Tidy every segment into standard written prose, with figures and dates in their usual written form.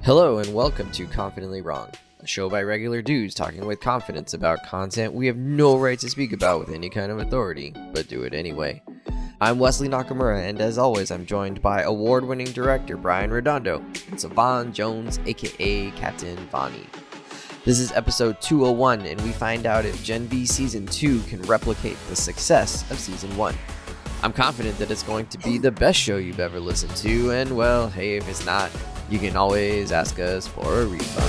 Hello and welcome to Confidently Wrong, a show by regular dudes talking with confidence about content we have no right to speak about with any kind of authority, but do it anyway. I'm Wesley Nakamura, and as always, I'm joined by award-winning director Brian Redondo and Savon Jones, aka Captain Vonnie. This is episode 201, and we find out if Gen V Season 2 can replicate the success of Season 1. I'm confident that it's going to be the best show you've ever listened to, and well, hey, if it's not, you can always ask us for a refund.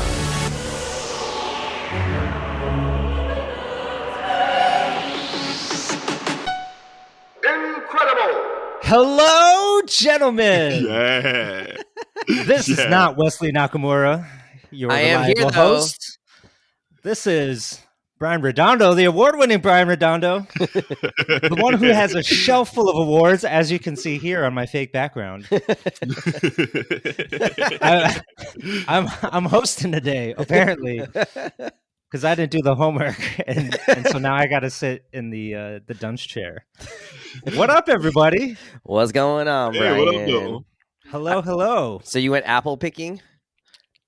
Incredible! Hello, gentlemen! Yeah. This is not Wesley Nakamura, your I am reliable here, though. host. This is Brian Redondo, the award-winning Brian Redondo, the one who has a shelf full of awards, as you can see here on my fake background. I'm hosting today, apparently, because I didn't do the homework, and so now I got to sit in the dunce chair. What up, everybody? What's going on, Brian? Hey, what up, though? Hello. So you went apple picking?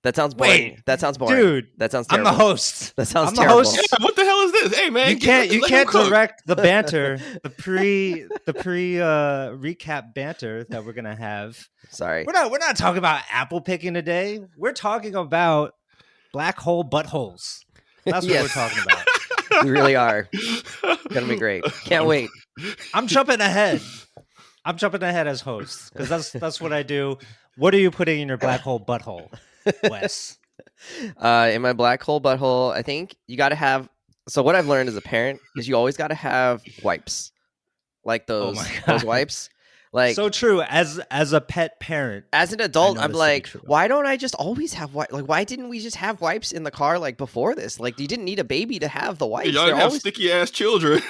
That sounds boring. Wait, that sound boring. dude, That sounds I'm terrible. the host. That sounds I'm the terrible. host. Yeah, what the hell is this? Hey, man. You can't let him cook. direct the banter, the pre recap banter that we're gonna have. Sorry. We're not talking about apple picking today. We're talking about black hole buttholes. That's what Yes. we're talking about. We really are. Gonna be great. Can't wait. I'm jumping ahead. As host because that's what I do. What are you putting in your black hole butthole, Wes? In my black hole butthole, I think you got to have. So what I've learned as a parent is you always got to have wipes, like those my God. those wipes. Like So true. As a pet parent, as an adult, know I'm this to be like, true. why don't I just always have wipes? Like, why didn't we just have wipes in the car like before this? Like, you didn't need a baby to have the wipes. Y'all They're didn't have always- sticky ass children.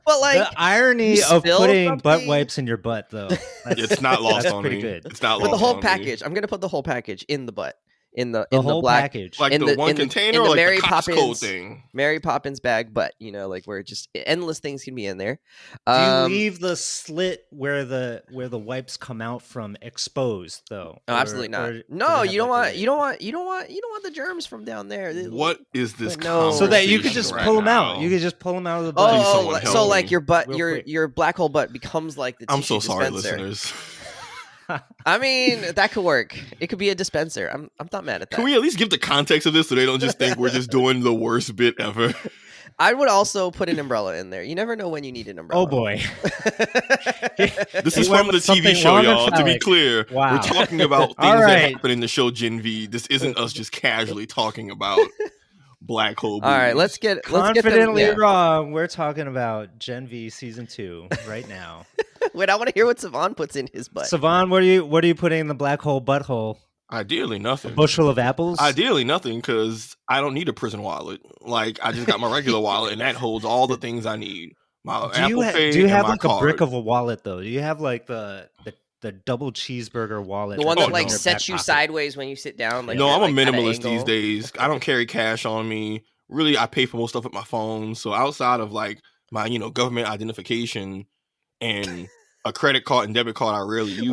but like, the irony you of spill putting butt something? wipes in your butt, though, It's not lost that's on pretty me. good. It's not but lost the whole on package. I'm gonna put the whole package in the butt, in the whole black package. Like in the the- one in the- container in or the like Mary the Costco Poppins thing? Mary Poppins bag butt. You know, like where just endless things can be in there. Do you leave the slit where the wipes come out from exposed though? No, absolutely not. No, you don't want the germs from down there. What is this No. so that you could conversation just right pull them now? out. You could just pull them out of the butt. Please, Oh, someone like- help so me. like your butt, Real your quick. your black hole butt becomes like the I'm tissue so sorry, dispenser. listeners. I mean, that could work. It could be a dispenser. I'm not mad at that. Can we at least give the context of this so they don't just think we're just doing the worst bit ever? I would also put an umbrella in there. You never know when you need an umbrella. Oh boy. This He is went from the with TV something show, long and y'all. To be phallic. clear, Wow. we're talking about All things that right. happen in the show Gen V. This isn't us just casually talking about black hole. All right, boobies. let's get Confidently them, wrong. We're talking about Gen V season 2 right now. Wait, I want to hear what Savon puts in his butt. Savon, what are you putting in the black hole butthole? Ideally, nothing. Bushel of apples? Ideally, nothing, because I don't need a prison wallet. Like, I just got my regular wallet, and that holds all the things I need. My Apple Pay do you and have my like card. a brick of a wallet though? Do you have like the double cheeseburger wallet? The one that's that like in your sets back you pocket? sideways when you sit down. Like No, you're, I'm a like, at an minimalist these angle. days. I don't carry cash on me. Really, I pay for most stuff with my phone. So outside of like my, government identification and a credit card and debit card, I rarely use.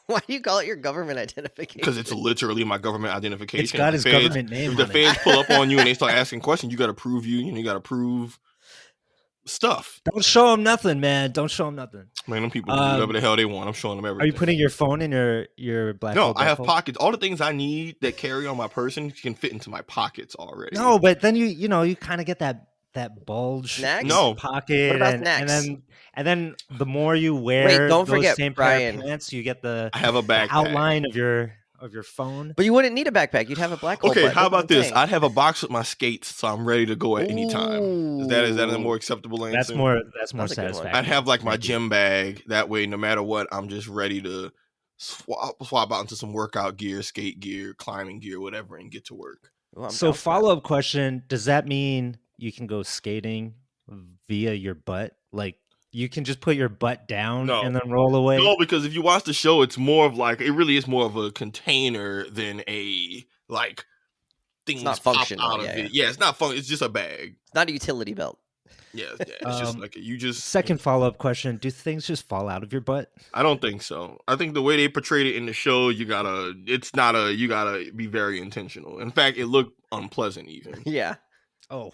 Why do you call it your government identification? Because it's literally my government identification. It's got If his the feds- government name If the on it. feds pull up on you and they start asking questions, you got to prove you got to prove stuff. Don't show them nothing, man. Don't show them nothing. Man, them people do whatever the hell they want. I'm showing them everything. Are you putting your phone in your black No, hole I have butthole? pockets. All the things I need that carry on my person can fit into my pockets already. No, but then you kind of get that bulge Snacks? No. pocket What about and snacks? then the more you wear don't those forget, same pair Brian. of pants, you get the I have a backpack. outline of your phone. But you wouldn't need a backpack. You'd have a black hole Okay, butt. how That's what about I'm this? saying. I'd have a box with my skates, so I'm ready to go at any time. Is that a Ooh. more acceptable answer? That's more That's a good one. satisfactory. I'd have like my Thank you. gym bag. That way, no matter what, I'm just ready to swap out into some workout gear, skate gear, climbing gear, whatever, and get to work. Ooh, I'm So down for that. follow-up question, does that mean you can go skating via your butt? Like you can just put your butt down No. and then roll away? No, because if you watch the show, it's more of like it really is more of a container than a like things not pop functional, out of yeah, it. Yeah, it's not fun. It's just a bag. It's not a utility belt. Yeah, it's just like you just. Second follow-up question: do things just fall out of your butt? I don't think so. I think the way they portrayed it in the show, you gotta be very intentional. In fact, it looked unpleasant even. Yeah. Oh,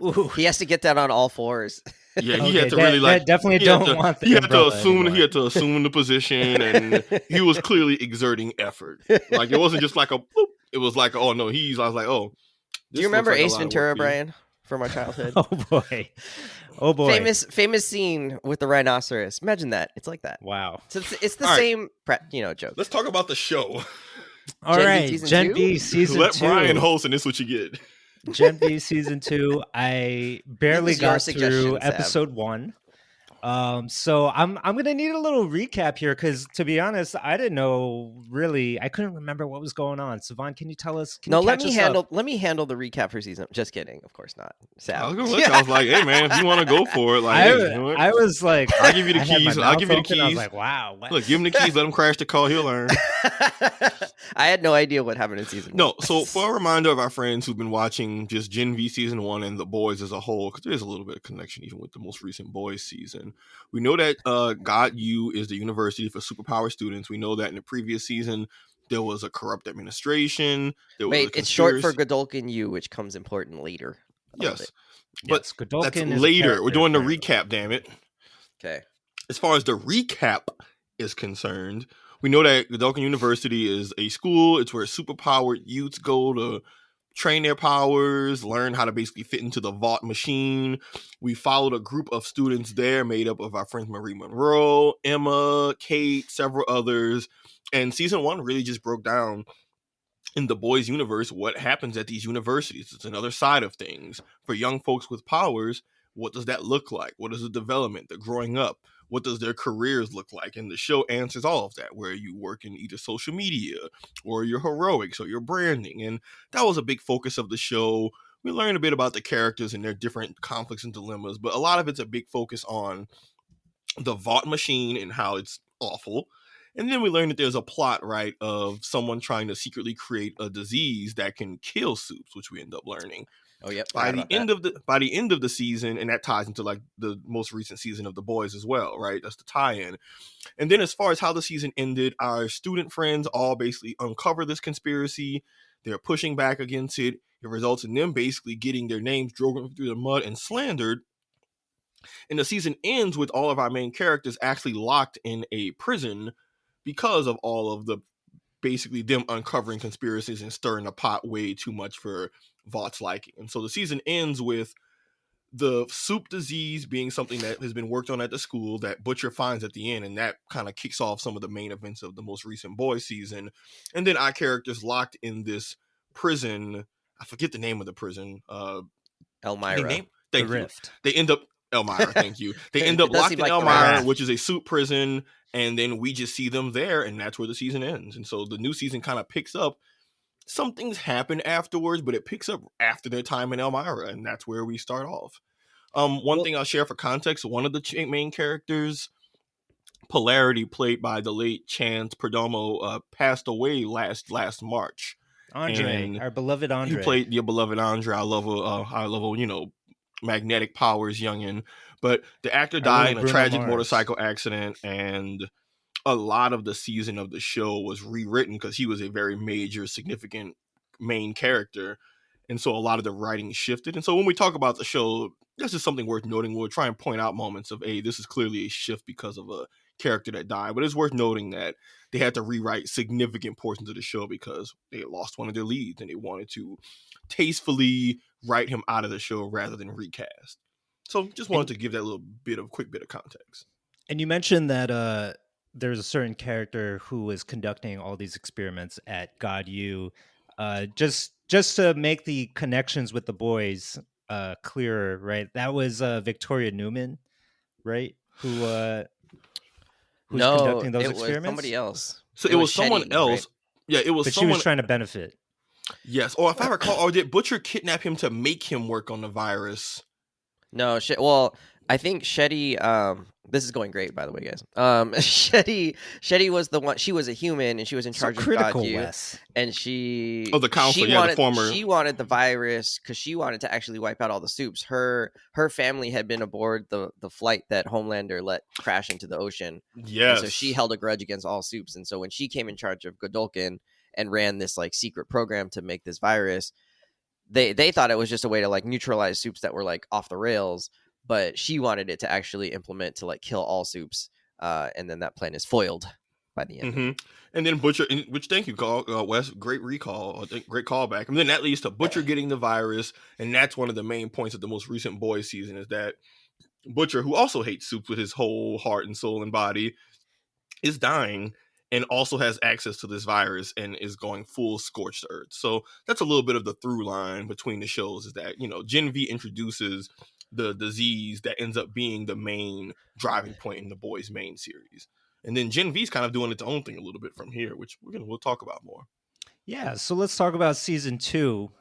ooh. He has to get that on all fours. Yeah, he Okay, had to really like. definitely want the He had to umbrella assume. anymore. He had to assume the position, and he was clearly exerting effort. Like it wasn't just like a. Boop. It was like, oh no, I was like, oh. Do you remember like Ace Ventura, Brian, from our childhood? Oh boy, oh boy. Famous scene with the rhinoceros. Imagine that. It's like that. Wow. So it's the All right. same, joke. Let's talk about the show. All Gen V right, season Gen 2? V season Let 2. Brian host, and this is what you get. Gen V season 2. I barely This is your got suggestion, through Sav. episode 1. So I'm gonna need a little recap here because to be honest, I didn't know really. I couldn't remember what was going on. Savon, can you tell us? Let me handle the recap for season. Just kidding, of course not. Sav. I was gonna look. I was like, hey man, if you want to go for it, like, hey, you know what? I was like, I'll give you the I had my keys. I'll mouth give you the open. I was keys. like, wow. What? Look, give him the keys. Let him crash the car. He'll learn. I had no idea what happened in season 1. No, so for a reminder of our friends who've been watching just Gen V season 1 and The Boys as a whole, because there's a little bit of connection even with the most recent Boys season. We know that God U is the university for superpower students. We know that in the previous season there was a corrupt administration. Wait, it's short for Godolkin U, which comes important later. Yes, But but Godolkin that's is a later. We're doing the character, recap. Damn it! Okay. As far as the recap is concerned, we know that Godolkin University is a school. It's where superpowered youths go to train their powers, learn how to basically fit into the vault machine. We followed a group of students there made up of our friends Marie Monroe, Emma, Kate, several others. And season 1 really just broke down in the Boys universe what happens at these universities. It's another side of things. For young folks with powers, what does that look like? What is the development, the growing up? What does their careers look like? And the show answers all of that, where you work in either social media or your heroics or your branding. And that was a big focus of the show. We learned a bit about the characters and their different conflicts and dilemmas, but a lot of it's a big focus on the vault machine and how it's awful. And then we learned that there's a plot, right, of someone trying to secretly create a disease that can kill soups, which we end up learning. Oh, yep. By the end of the season, and that ties into like the most recent season of The Boys as well, right? That's the tie-in. And then as far as how the season ended, our student friends all basically uncover this conspiracy. They're pushing back against it. It results in them basically getting their names dragged through the mud and slandered. And the season ends with all of our main characters actually locked in a prison because of all of the basically them uncovering conspiracies and stirring the pot way too much for Vaught's liking. And so the season ends with the soup disease being something that has been worked on at the school that Butcher finds at the end, and that kind of kicks off some of the main events of the most recent Boys season. And then our characters locked in this prison. I forget the name of the prison. Elmira. The Rift. They end up Elmira, thank you. They end up locked in like Elmira, which is a soup prison, and then we just see them there, and that's where the season ends. And so the new season kind of picks up. Some things happen afterwards, but it picks up after their time in Elmira, and that's where we start off. One thing I'll share for context, one of the main characters, Polarity, played by the late Chance Perdomo, passed away last March. Andre, our beloved Andre. He played your beloved Andre. I love a magnetic powers youngin. But the actor died in a tragic motorcycle accident, and a lot of the season of the show was rewritten because he was a very major, significant main character. And so a lot of the writing shifted. And so when we talk about the show, this is something worth noting. We'll try and point out moments of, hey, this is clearly a shift because of a character that died. But it's worth noting that they had to rewrite significant portions of the show because they had lost one of their leads and they wanted to tastefully write him out of the show rather than recast. So just wanted to give that quick bit of context. And you mentioned that there's a certain character who was conducting all these experiments at God U, just to make the connections with the Boys clearer, right? That was Victoria Newman, right? Who's conducting those experiments? Was somebody else. So it was someone Shetty, else. Right? Yeah, it was but someone. She was trying to benefit. Yes. Or if I recall, or did Butcher kidnap him to make him work on the virus? No, well, I think Shetty, this is going great, by the way, guys. Shetty was the one. She was a human, and she was in So charge of critical, God, Wes. and she. Oh, the council, she yeah, wanted, the former. She wanted the virus because she wanted to actually wipe out all the soups. Her family had been aboard the flight that Homelander let crash into the ocean. Yes. And so she held a grudge against all soups, and so when she came in charge of Godolkin and ran this like secret program to make this virus, they thought it was just a way to like neutralize soups that were like off the rails, but she wanted it to actually implement to like kill all soups, and then that plan is foiled by the end. Mm-hmm. And then Butcher, which thank you, Wes, great recall, great callback. And then that leads to Butcher getting the virus, and that's one of the main points of the most recent Boys season is that Butcher, who also hates soups with his whole heart and soul and body, is dying and also has access to this virus and is going full scorched earth. So that's a little bit of the through line between the shows is that, Gen V introduces the disease that ends up being the main driving point in the Boys main series. And then Gen V's kind of doing its own thing a little bit from here, which we'll talk about more. Yeah, so let's talk about season 2.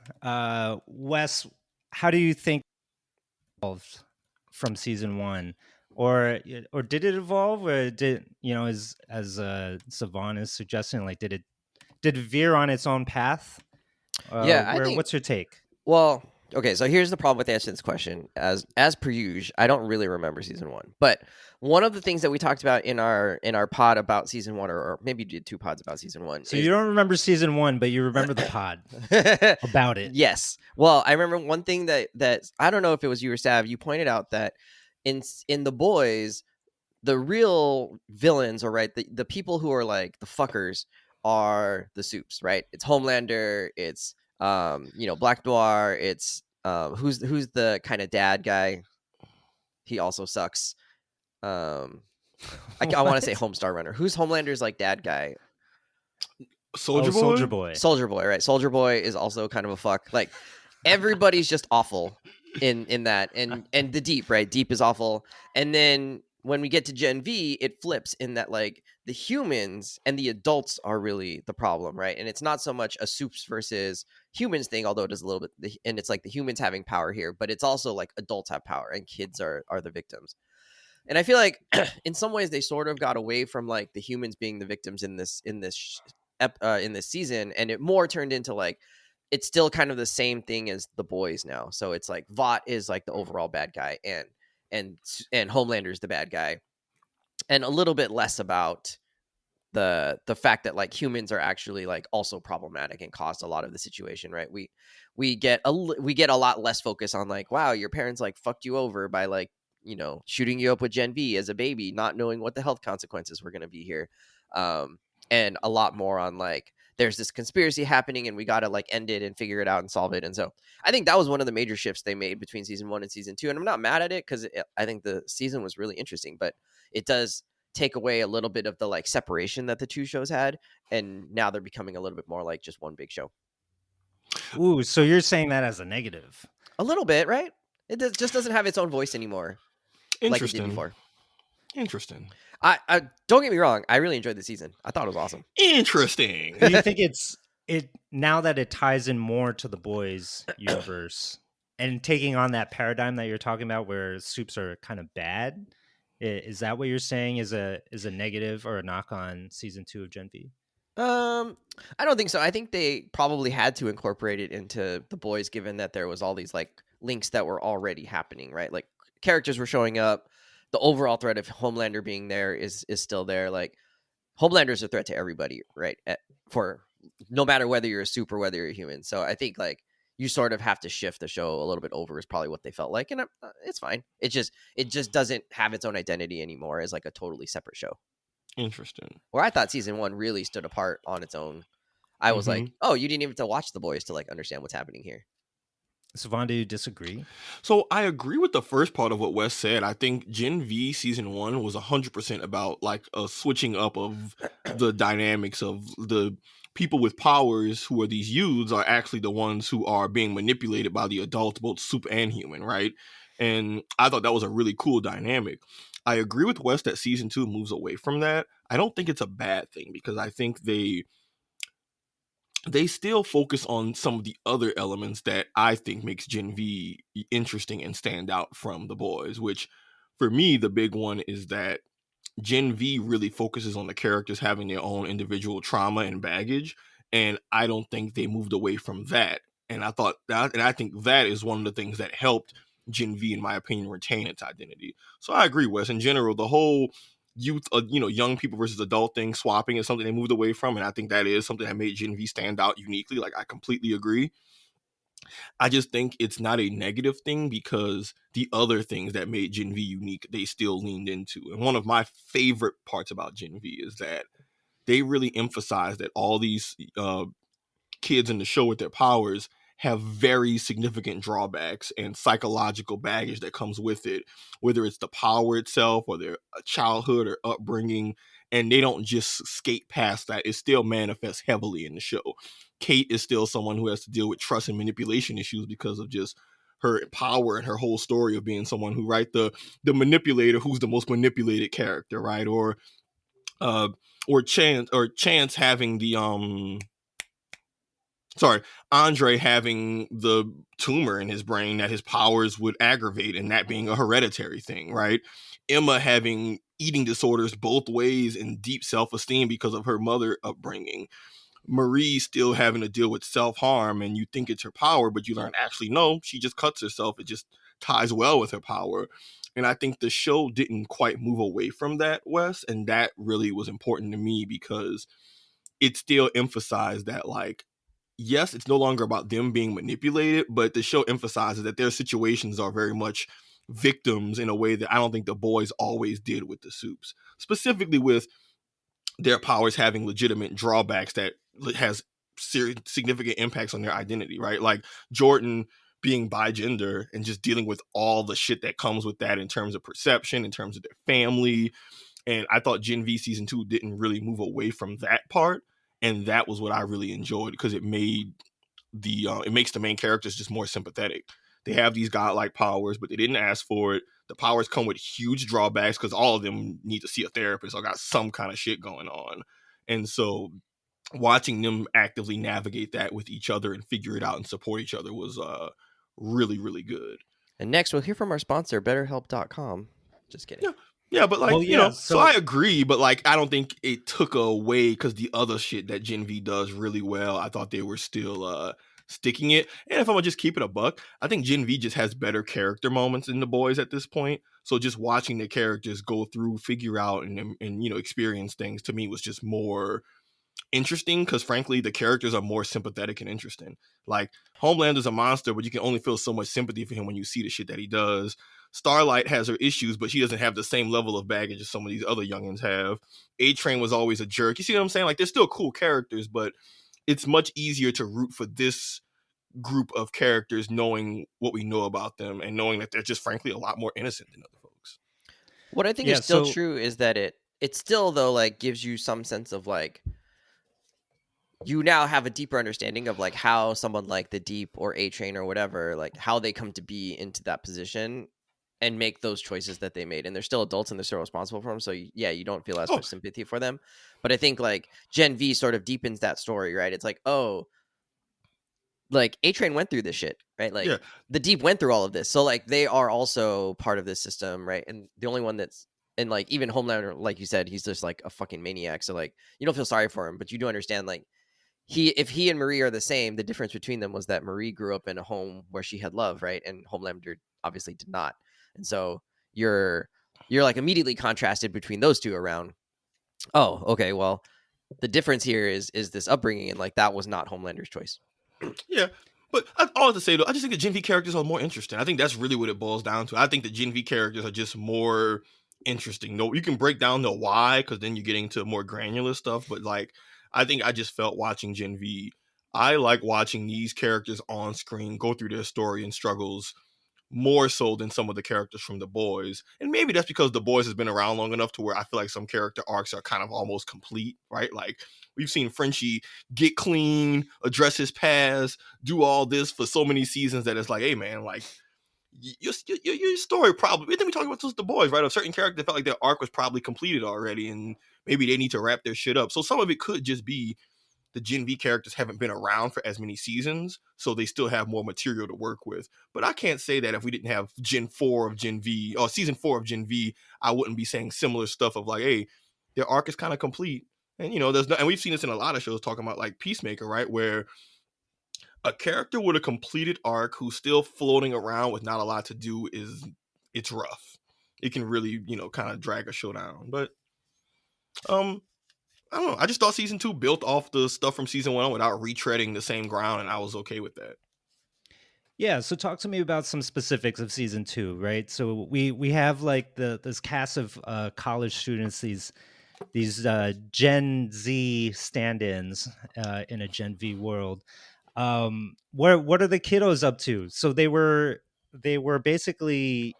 Wes, how do you think it evolved from season 1? Or did it evolve, or did as Savon is suggesting, like did it veer on its own path? What's your take? Well, okay, so here's the problem with answering this question. As per usual, I don't really remember season 1, but one of the things that we talked about in our pod about season 1, or maybe you did 2 pods about season 1. So you don't remember season 1, but you remember the pod about it. Yes. Well, I remember one thing that I don't know if it was you or Sav. You pointed out that in the Boys, the real villains, or right, the people who are like the fuckers are the soups, right? It's Homelander, it's Black Noir, it's who's the kind of dad guy. He also sucks. I want to say Homestar Runner. Who's Homelander's like dad guy? Soldier Boy? Soldier Boy. Soldier Boy, right? Soldier Boy is also kind of a fuck. Like everybody's just awful in that, and the Deep, right? Deep is awful, and then when we get to Gen V, it flips in that like the humans and the adults are really the problem, right? And it's not so much a soups versus humans thing, although it is a little bit, and it's like the humans having power here, but it's also like adults have power and kids are the victims. And I feel like in some ways they sort of got away from like the humans being the victims in this season, and it more turned into like it's still kind of the same thing as the Boys now. So it's like Vought is like the overall bad guy, and Homelander is the bad guy, and a little bit less about the fact that like humans are actually like also problematic and caused a lot of the situation, right? We get a lot less focus on like, wow, your parents like fucked you over by like shooting you up with Gen V as a baby, not knowing what the health consequences were going to be here, and a lot more on like there's this conspiracy happening and we got to like end it and figure it out and solve it. And so I think that was one of the major shifts they made between season 1 and season 2. And I'm not mad at it because I think the season was really interesting, but it does take away a little bit of the like separation that the two shows had. And now they're becoming a little bit more like just one big show. Ooh, so you're saying that as a negative? A little bit, right? It just doesn't have its own voice anymore. Like it did before. Interesting. I don't get me wrong. I really enjoyed the season. I thought it was awesome. Interesting. Do you think it now that it ties in more to the Boys universe and taking on that paradigm that you're talking about where soups are kind of bad? Is that what you're saying is a negative or a knock on season 2 of Gen V? I don't think so. I think they probably had to incorporate it into the Boys, given that there was all these like links that were already happening, right? Like characters were showing up. The overall threat of Homelander being there is still there. Like Homelander is a threat to everybody, right? For no matter whether you're a soup or whether you're a human. So I think like you sort of have to shift the show a little bit over is probably what they felt like, and it's fine. It just doesn't have its own identity anymore as like a totally separate show. Interesting. Where I thought season 1 really stood apart on its own. I was like, oh, you didn't even have to watch The Boys to like understand what's happening here. Savon, do you disagree? So I agree with the first part of what Wes said. I think Gen V season 1 was 100% about like a switching up of the dynamics of the people with powers who are these youths are actually the ones who are being manipulated by the adults, both soup and human, right? And I thought that was a really cool dynamic. I agree with Wes that season 2 moves away from that. I don't think it's a bad thing because I think they still focus on some of the other elements that I think makes Gen V interesting and stand out from the Boys, which for me, the big one is that Gen V really focuses on the characters having their own individual trauma and baggage, and I don't think they moved away from that. And I think that is one of the things that helped Gen V, in my opinion, retain its identity. So I agree, Wes. In general, the whole youth, young people versus adult thing, swapping is something they moved away from, and I think that is something that made Gen V stand out uniquely. Like, I completely agree. I just think it's not a negative thing because the other things that made Gen V unique, they still leaned into. And one of my favorite parts about Gen V is that they really emphasize that all these kids in the show with their powers have very significant drawbacks and psychological baggage that comes with it, whether it's the power itself or their childhood or upbringing. And they don't just skate past that. It still manifests heavily in the show. Kate is still someone who has to deal with trust and manipulation issues because of just her power and her whole story of being someone who, right, the manipulator who's the most manipulated character, right? Or Chance having the Andre having the tumor in his brain that his powers would aggravate, and that being a hereditary thing, right? Emma having eating disorders both ways and deep self-esteem because of her mother upbringing. Marie still having to deal with self-harm, and you think it's her power, but you learn actually no, she just cuts herself. It just ties well with her power. And I think the show didn't quite move away from that, Wes, and that really was important to me because it still emphasized that, like, yes, it's no longer about them being manipulated, but the show emphasizes that their situations are very much victims in a way that I don't think the boys always did with the Supes, specifically with their powers having legitimate drawbacks that has significant impacts on their identity, right? Like Jordan being bigender and just dealing with all the shit that comes with that in terms of perception, in terms of their family. And I thought Gen V season 2 didn't really move away from that part. And that was what I really enjoyed because it made it makes the main characters just more sympathetic. They have these godlike powers, but they didn't ask for it. The powers come with huge drawbacks because all of them need to see a therapist or got some kind of shit going on. And so watching them actively navigate that with each other and figure it out and support each other was really, really good. And next, we'll hear from our sponsor, BetterHelp.com. Just kidding. Yeah, but like, Well, yeah, so I agree, but like, I don't think it took away because the other shit that Gen V does really well, I thought they were still sticking it. And if I'm gonna just keep it a buck, I think Gen V just has better character moments than the boys at this point. So just watching the characters go through, figure out, and experience things to me was just more interesting because frankly the characters are more sympathetic and interesting. Like Homelander's a monster, but you can only feel so much sympathy for him when you see the shit that he does. Starlight has her issues, but she doesn't have the same level of baggage as some of these other youngins have. A-Train was always a jerk. You see what I'm saying? Like, they're still cool characters, but it's much easier to root for this group of characters knowing what we know about them and knowing that they're just frankly a lot more innocent than other folks. What I think is still true is that it still, though, like, gives you some sense of, like, you now have a deeper understanding of, like, how someone like the Deep or A-Train or whatever, like, how they come to be into that position and make those choices that they made. And they're still adults and they're still responsible for them. So, yeah, you don't feel as much sympathy for them. But I think, like, Gen V sort of deepens that story, right? It's like, oh, like, A-Train went through this shit, right? Like, the Deep went through all of this. So, like, they are also part of this system, right? And the only one that's, and, like, even Homelander, like you said, he's just, like, a fucking maniac. So, like, you don't feel sorry for him, but you do understand, like, if he and Marie are the same, the difference between them was that Marie grew up in a home where she had love, right? And Homelander obviously did not. And so you're like immediately contrasted between those two around, oh, okay, well, the difference here is this upbringing, and like that was not Homelander's choice. Yeah. But all I have to say, though, I just think the Gen V characters are more interesting. I think that's really what it boils down to. I think the Gen V characters are just more interesting. No, you can break down the why, because then you're getting to more granular stuff. But like, I think I just felt watching Gen V, I like watching these characters on screen go through their story and struggles more so than some of the characters from the boys. And maybe that's because the boys has been around long enough to where I feel like some character arcs are kind of almost complete, right? Like, we've seen Frenchie get clean, address his past, do all this for so many seasons that it's like, hey man, like, your story probably, I think we talked about this with the boys, right? A certain character felt like their arc was probably completed already and maybe they need to wrap their shit up. So some of it could just be the Gen V characters haven't been around for as many seasons, so they still have more material to work with. But I can't say that if we didn't have Gen 4 of Gen V or season 4 of Gen V, I wouldn't be saying similar stuff of like, hey, their arc is kind of complete. And there's no, and we've seen this in a lot of shows talking about like Peacemaker, right? Where a character with a completed arc who's still floating around with not a lot to do it's rough. It can really, kind of drag a show down. But I don't know. I just thought season 2 built off the stuff from season 1 without retreading the same ground, and I was okay with that. Yeah, so talk to me about some specifics of season 2, right? So we have like this cast of college students, these Gen Z stand-ins in a Gen V world. What are the kiddos up to? So they were basically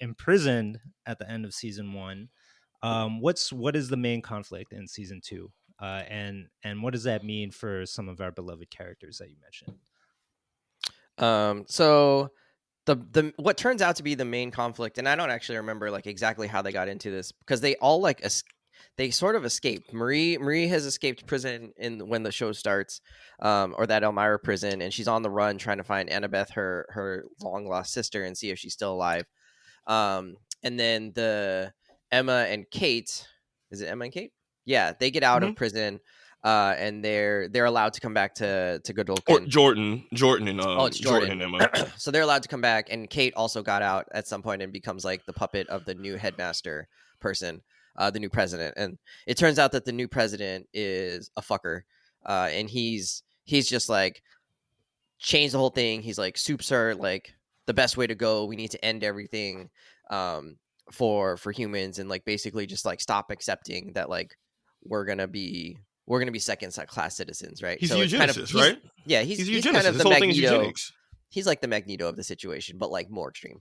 imprisoned at the end of season 1. What is the main conflict in season 2? And what does that mean for some of our beloved characters that you mentioned? So the what turns out to be the main conflict, and I don't actually remember like exactly how they got into this, because they all like they sort of escaped. Marie has escaped prison when the show starts, or that Elmira prison, and she's on the run trying to find Annabeth, her long lost sister, and see if she's still alive. And then the Emma and Kate, is it Emma and Kate? Yeah, they get out of prison, and they're allowed to come back to Godolphin. Or Jordan and it's Jordan and Emma. So they're allowed to come back, and Kate also got out at some point and becomes like the puppet of the new headmaster person, the new president. And it turns out that the new president is a fucker, and he's just like changed the whole thing. He's like, soups are like the best way to go. We need to end everything for humans, and like basically just like stop accepting that like we're gonna be second class citizens, right? He's so eugenicist, right? Yeah, he's eugenicist. kind of His the whole thing is Magneto. eugenics. He's like the Magneto of the situation, but like more extreme.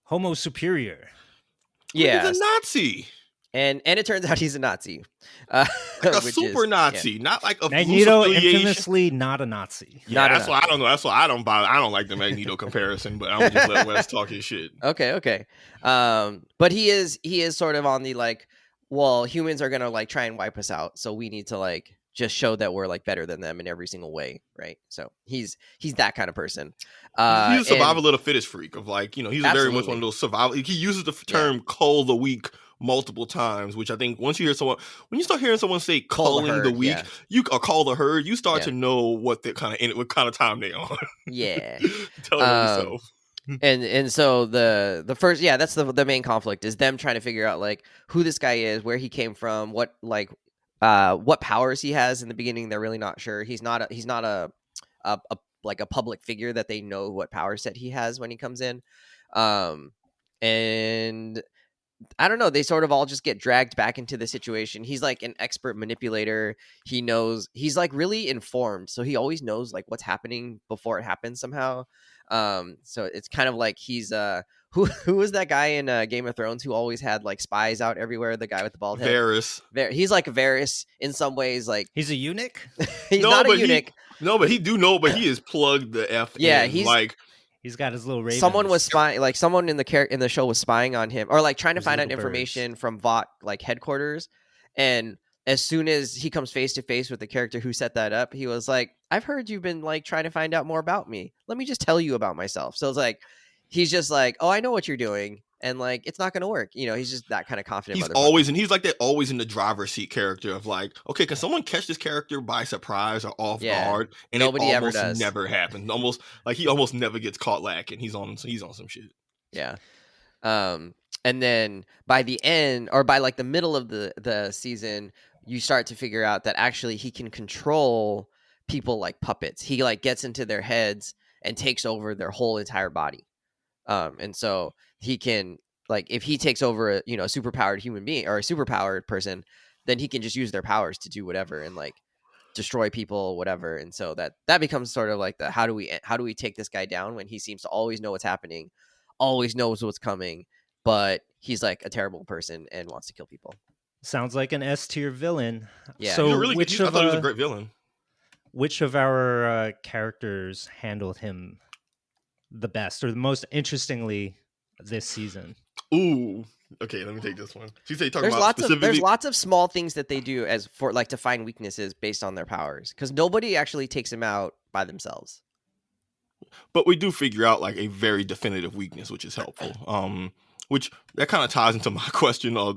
Homo superior. Yeah, he's a Nazi. And it turns out he's a Nazi, like a super Nazi, not like a Magneto. Infamously not a Nazi. Yeah, that's why I don't know. That's why I don't buy. I don't like the Magneto comparison, but I'm gonna just let Wes talk his shit. Okay. But he is sort of on the like, well, humans are gonna like try and wipe us out, so we need to like just show that we're like better than them in every single way, right? So he's that kind of person. He's a survival of the fittest freak of like, he's absolutely. very much one of those survival. He uses the term "cull the weak" multiple times, which I think when you start hearing someone say "culling the weak," you or "call the herd," you start to know what kind of time they on. Yeah, tell yourself. And so the first, that's the main conflict is them trying to figure out like who this guy is, where he came from, what powers he has. In the beginning, they're really not sure. He's not a like a public figure that they know what power set he has when he comes in. And I don't know, they sort of all just get dragged back into the situation. He's like an expert manipulator. He's like really informed, so he always knows like what's happening before it happens somehow. So it's kind of like he's who was that guy in Game of Thrones who always had like spies out everywhere? The guy with the bald head. Varys. He's like Varys in some ways. Like he's a eunuch. He's not a eunuch. But he is plugged the F. Yeah, in. He's got his little ravens. Someone was spying, like someone in the show was spying on him, or like trying to find out information from Vought like headquarters. And as soon as he comes face to face with the character who set that up, he was like, "I've heard you've been like trying to find out more about me. Let me just tell you about myself." So it's like he's just like, "Oh, I know what you're doing." And like, it's not going to work. He's just that kind of confident. He's like that always in the driver's seat character of like, okay, can someone catch this character by surprise or off guard? And nobody ever does. Never happens. Almost like he almost never gets caught lacking. He's on some shit. Yeah. And then by the end, or by like the middle of the season, you start to figure out that actually he can control people like puppets. He like gets into their heads and takes over their whole entire body. And so he can, like, if he takes over a superpowered human being or a superpowered person, then he can just use their powers to do whatever and like destroy people, whatever. And so that becomes sort of like the how do we take this guy down when he seems to always know what's happening, always knows what's coming, but he's like a terrible person and wants to kill people. Sounds like an S tier villain. Yeah. So I thought he was a great villain. Which of our characters handled him the best or the most interestingly this season? Ooh, Okay, let me take this one. She said talking There's about lots specifically. of there's lots of small things that they do as for like to find weaknesses based on their powers, because nobody actually takes them out by themselves. But we do figure out like a very definitive weakness, which is helpful. Which that kind of ties into my question or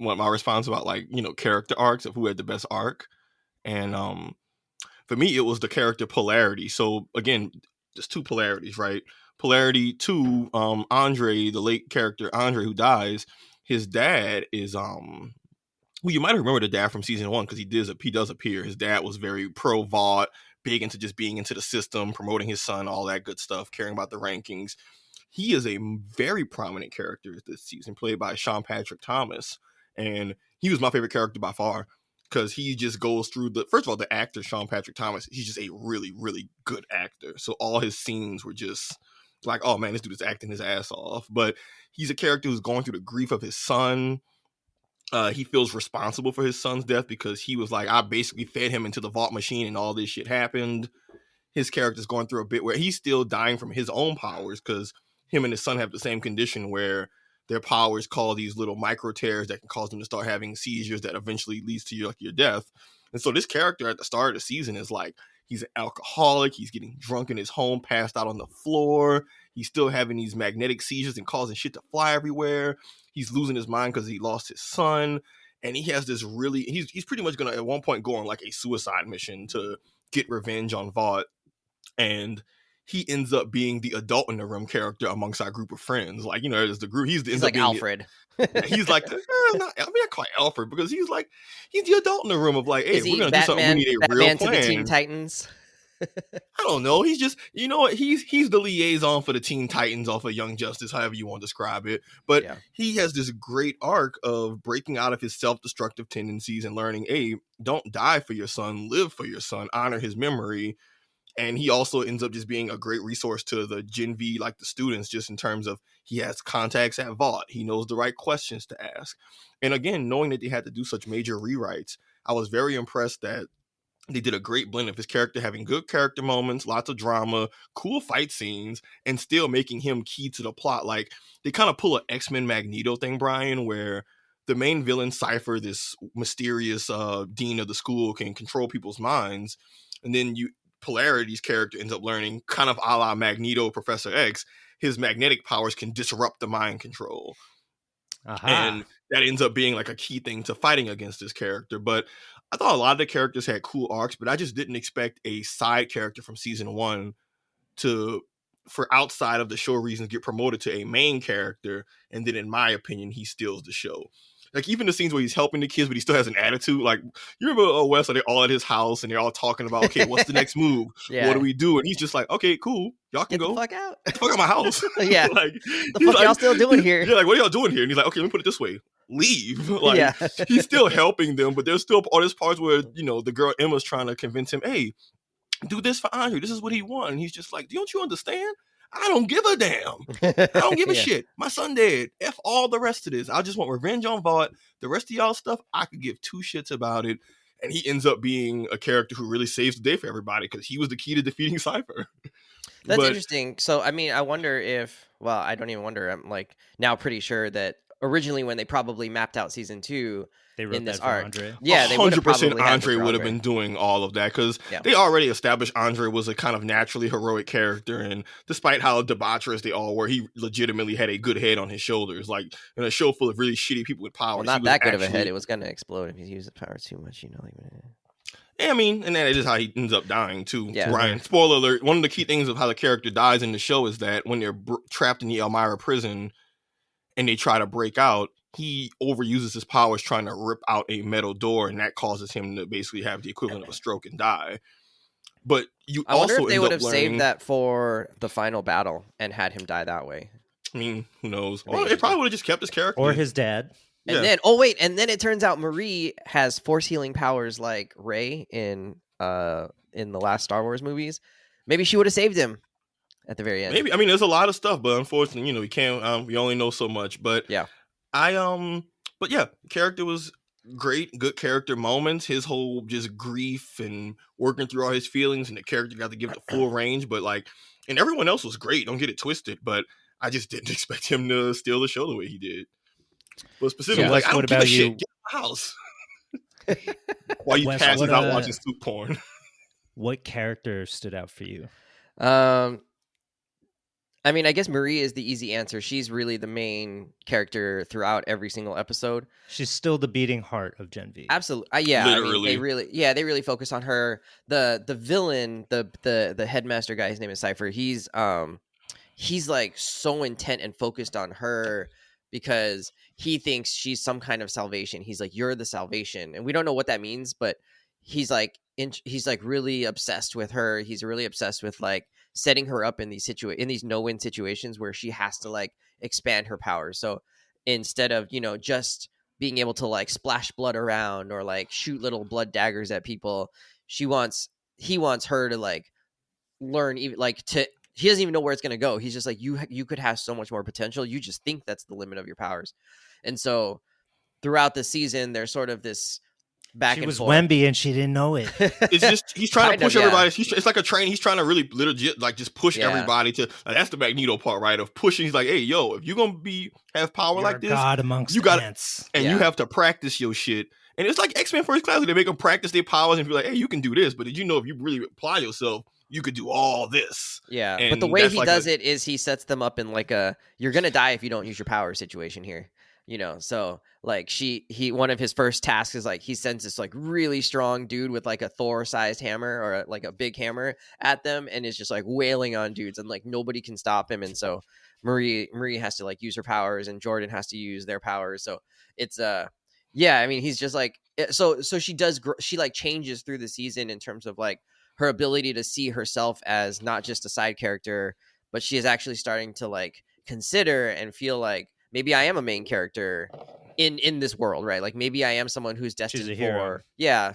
my response about like, you know, character arcs of who had the best arc. And for me, it was the character polarity. So again, there's two polarities, right? Polarity two, Andre, the late character Andre who dies, his dad is well, you might remember the dad from season 1 because he does appear. His dad was very pro Vought, big into just being into the system, promoting his son, all that good stuff, caring about the rankings. He is a very prominent character this season, played by Sean Patrick Thomas, and he was my favorite character by far because he just goes through first of all, the actor Sean Patrick Thomas, he's just a really, really good actor. So all his scenes were just like, oh man, this dude is acting his ass off. But he's a character who's going through the grief of his son. He feels responsible for his son's death because he was like, I basically fed him into the vault machine and all this shit happened. His character's going through a bit where he's still dying from his own powers because him and his son have the same condition where their powers cause these little micro tears that can cause them to start having seizures that eventually leads to your death. And so this character at the start of the season is like, he's an alcoholic. He's getting drunk in his home, passed out on the floor. He's still having these magnetic seizures and causing shit to fly everywhere. He's losing his mind because he lost his son. And he has this really, he's pretty much going to at one point go on like a suicide mission to get revenge on Vought. And he ends up being the adult in the room character amongst our group of friends. Like, you know, as the group, he's like Alfred. He's like, not quite Alfred, because he's the adult in the room of like, hey, we're going to do something. We need a Batman real to plan. the Teen Titans. I don't know. He's just, you know what? He's the liaison for the Teen Titans off of Young Justice, however you want to describe it. But he has this great arc of breaking out of his self-destructive tendencies and learning, hey, don't die for your son, live for your son, honor his memory. And he also ends up just being a great resource to the Gen V, like the students, just in terms of he has contacts at Vought. He knows the right questions to ask. And again, knowing that they had to do such major rewrites, I was very impressed that they did a great blend of his character having good character moments, lots of drama, cool fight scenes, and still making him key to the plot. Like, they kind of pull an X-Men Magneto thing, Brian, where the main villain, Cypher, this mysterious dean of the school, can control people's minds. And then Polarity's character ends up learning, kind of a la Magneto, Professor X, his magnetic powers can disrupt the mind control. And that ends up being like a key thing to fighting against this character. But I thought a lot of the characters had cool arcs, but I just didn't expect a side character from season 1 for outside of the show reasons, get promoted to a main character. And then in my opinion, he steals the show. Like, even the scenes where he's helping the kids, but he still has an attitude. Like, you remember Wesley, they're all at his house and they're all talking about, okay, what's the next move? What do we do? And he's just like, okay, cool. Y'all can Get go. the fuck out. Get the fuck out of my house. Yeah. Like, the fuck y'all still doing here? Yeah, like, what are y'all doing here? And he's like, okay, let me put it this way. Leave. Like, he's still helping them, but there's still all these parts where, you know, the girl Emma's trying to convince him, hey, do this for Andre. This is what he wants. And he's just like, don't you understand? I don't give a damn. I don't give a shit. My son dead. F all the rest of this. I just want revenge on Vought. The rest of y'all stuff, I could give two shits about it. And he ends up being a character who really saves the day for everybody because he was the key to defeating Cypher. That's interesting. So, I mean, I wonder if, well, I don't even wonder. I'm like now pretty sure that originally when they probably mapped out season 2, they wrote in this that for arc. Andre. Yeah, they 100% Andre would have been doing all of that because they already established Andre was a kind of naturally heroic character, and despite how debaucherous they all were, he legitimately had a good head on his shoulders. Like, in a show full of really shitty people with powers, well, not that good of a head. It was going to explode if he used the power too much, you know. Like, yeah, I mean, and that is how he ends up dying too. Yeah. Ryan, spoiler alert, one of the key things of how the character dies in the show is that when they're trapped in the Elmira prison and they try to break out, he overuses his powers trying to rip out a metal door, and that causes him to basically have the equivalent of a stroke and die. But I wonder if they would have saved that for the final battle and had him die that way. I mean, who knows? Well, it probably would have just kept his character. Or his dad. And then, and then it turns out Marie has force healing powers like Rey in the last Star Wars movies. Maybe she would have saved him at the very end. Maybe. I mean, there's a lot of stuff, but unfortunately, you know, we can't. We only know so much. But yeah, but yeah, character was great. Good character moments. His whole just grief and working through all his feelings, and the character got to give it the full range. But like, and everyone else was great. Don't get it twisted. But I just didn't expect him to steal the show the way he did. But specifically, So, like, Wes, I don't what give a about shit. you? Get out of my house. While you Wes, passes out watching soup porn. what character stood out for you? I mean, I guess Marie is the easy answer. She's really the main character throughout every single episode. She's still the beating heart of Gen V. Absolutely, yeah. Literally. I mean, they really focus on her. The villain, the headmaster guy, his name is Cypher. He's like so intent and focused on her because he thinks she's some kind of salvation. He's like, you're the salvation, and we don't know what that means, but he's like really obsessed with her. He's really obsessed with like setting her up in these no-win situations where she has to like expand her powers. So instead of just being able to like splash blood around or like shoot little blood daggers at people, he wants her to like learn, even like to he doesn't even know where it's going to go. He's just like, you could have so much more potential. You just think that's the limit of your powers. And so throughout the season, there's sort of this back and forth. She was Wemby and she didn't know it. It's just he's trying to push everybody. It's like a train. He's trying to really legit like just push everybody to. That's the Magneto part, right? Of pushing. He's like, hey, yo, if you're gonna have power You're like this, God amongst you got ants. and you have to practice your shit. And it's like X-Men First Class. They make them practice their powers and be like, hey, you can do this. But did you know if you really apply yourself, you could do all this? Yeah, and but the way he does it is he sets them up in like you're gonna die if you don't use your power situation here. So like one of his first tasks is like he sends this like really strong dude with like a Thor-sized hammer or like a big hammer at them and is just like wailing on dudes and like nobody can stop him. And so Marie has to like use her powers and Jordan has to use their powers. So it's yeah, I mean he's just like so she like changes through the season in terms of like her ability to see herself as not just a side character, but she is actually starting to like consider and feel like maybe I am a main character in this world, right? Like maybe I am someone who's destined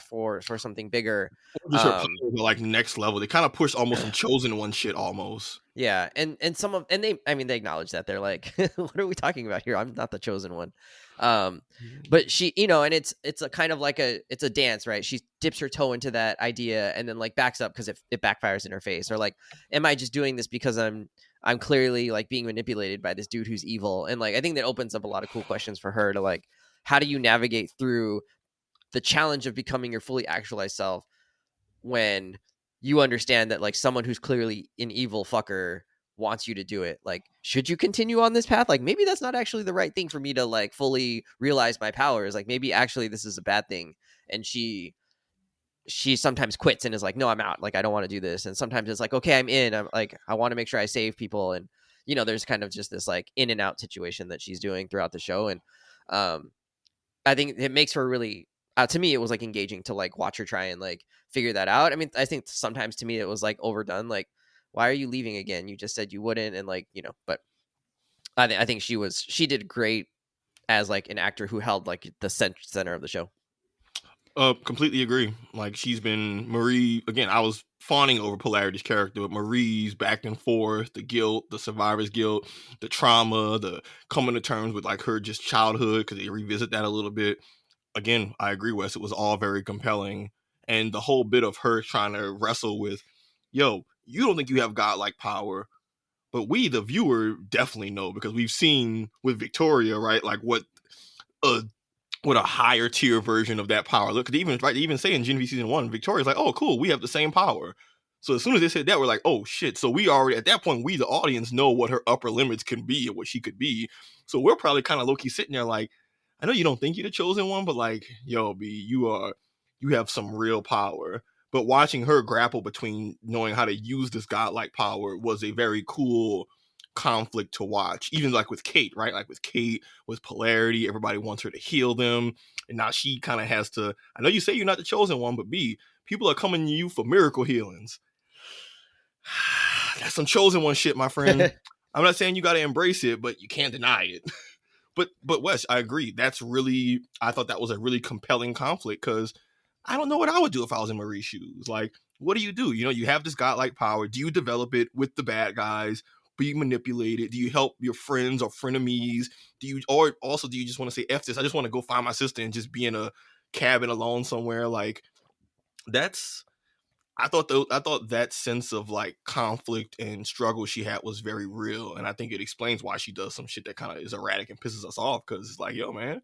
for something bigger. Just her powers are like next level. They kind of push almost some Chosen One shit almost. Yeah, and they acknowledge that. They're like, what are we talking about here? I'm not the chosen one. But she, and it's a kind of like it's a dance, right? She dips her toe into that idea and then like backs up because it backfires in her face. Or like, am I just doing this because I'm clearly like being manipulated by this dude who's evil? And like I think that opens up a lot of cool questions for her to like, how do you navigate through the challenge of becoming your fully actualized self when you understand that like someone who's clearly an evil fucker wants you to do it? Like, should you continue on this path? Like maybe that's not actually the right thing for me to like fully realize my powers. Like maybe actually this is a bad thing. And she sometimes quits and is like, no, I'm out. Like I don't want to do this. And sometimes it's like, okay, I'm in. I'm like, I want to make sure I save people. And there's kind of just this like in and out situation that she's doing throughout the show. And I think it makes her really to me it was like engaging to like watch her try and like figure that out. I mean, I think sometimes to me it was like overdone. Like, why are you leaving again? You just said you wouldn't. And like, but I think she did great as like an actor who held like the center of the show. Completely agree. Like she's been Marie again. I was fawning over Polarity's character, but Marie's back and forth, the guilt, the survivor's guilt, the trauma, the coming to terms with like her just childhood because they revisit that a little bit. Again, I agree, Wes. It was all very compelling, and the whole bit of her trying to wrestle with, yo, you don't think you have godlike power, but we, the viewer, definitely know because we've seen with Victoria, right? Like what a higher tier version of that power. Look, they even say in Gen V season 1, Victoria's like, oh, cool, we have the same power. So as soon as they said that, we're like, oh shit. So we already at that point, we the audience know what her upper limits can be and what she could be. So we're probably kind of low key sitting there like, I know you don't think you're the chosen one, but like, yo, B, you have some real power. But watching her grapple between knowing how to use this godlike power was a very cool conflict to watch. Even like with Kate, right? Like with Kate, with Polarity, everybody wants her to heal them. And now she kind of has to, I know you say you're not the chosen one, but B, people are coming to you for miracle healings. That's some chosen one shit, my friend. I'm not saying you got to embrace it, but you can't deny it. But Wes, I agree. I thought that was a really compelling conflict because I don't know what I would do if I was in Marie's shoes. Like, what do? You have this godlike power. Do you develop it with the bad guys? Do you manipulate it? Do you help your friends or frenemies? Do you just want to say, F this, I just want to go find my sister and just be in a cabin alone somewhere? Like, I thought that sense of like conflict and struggle she had was very real, and I think it explains why she does some shit that kind of is erratic and pisses us off, because it's like, yo, man,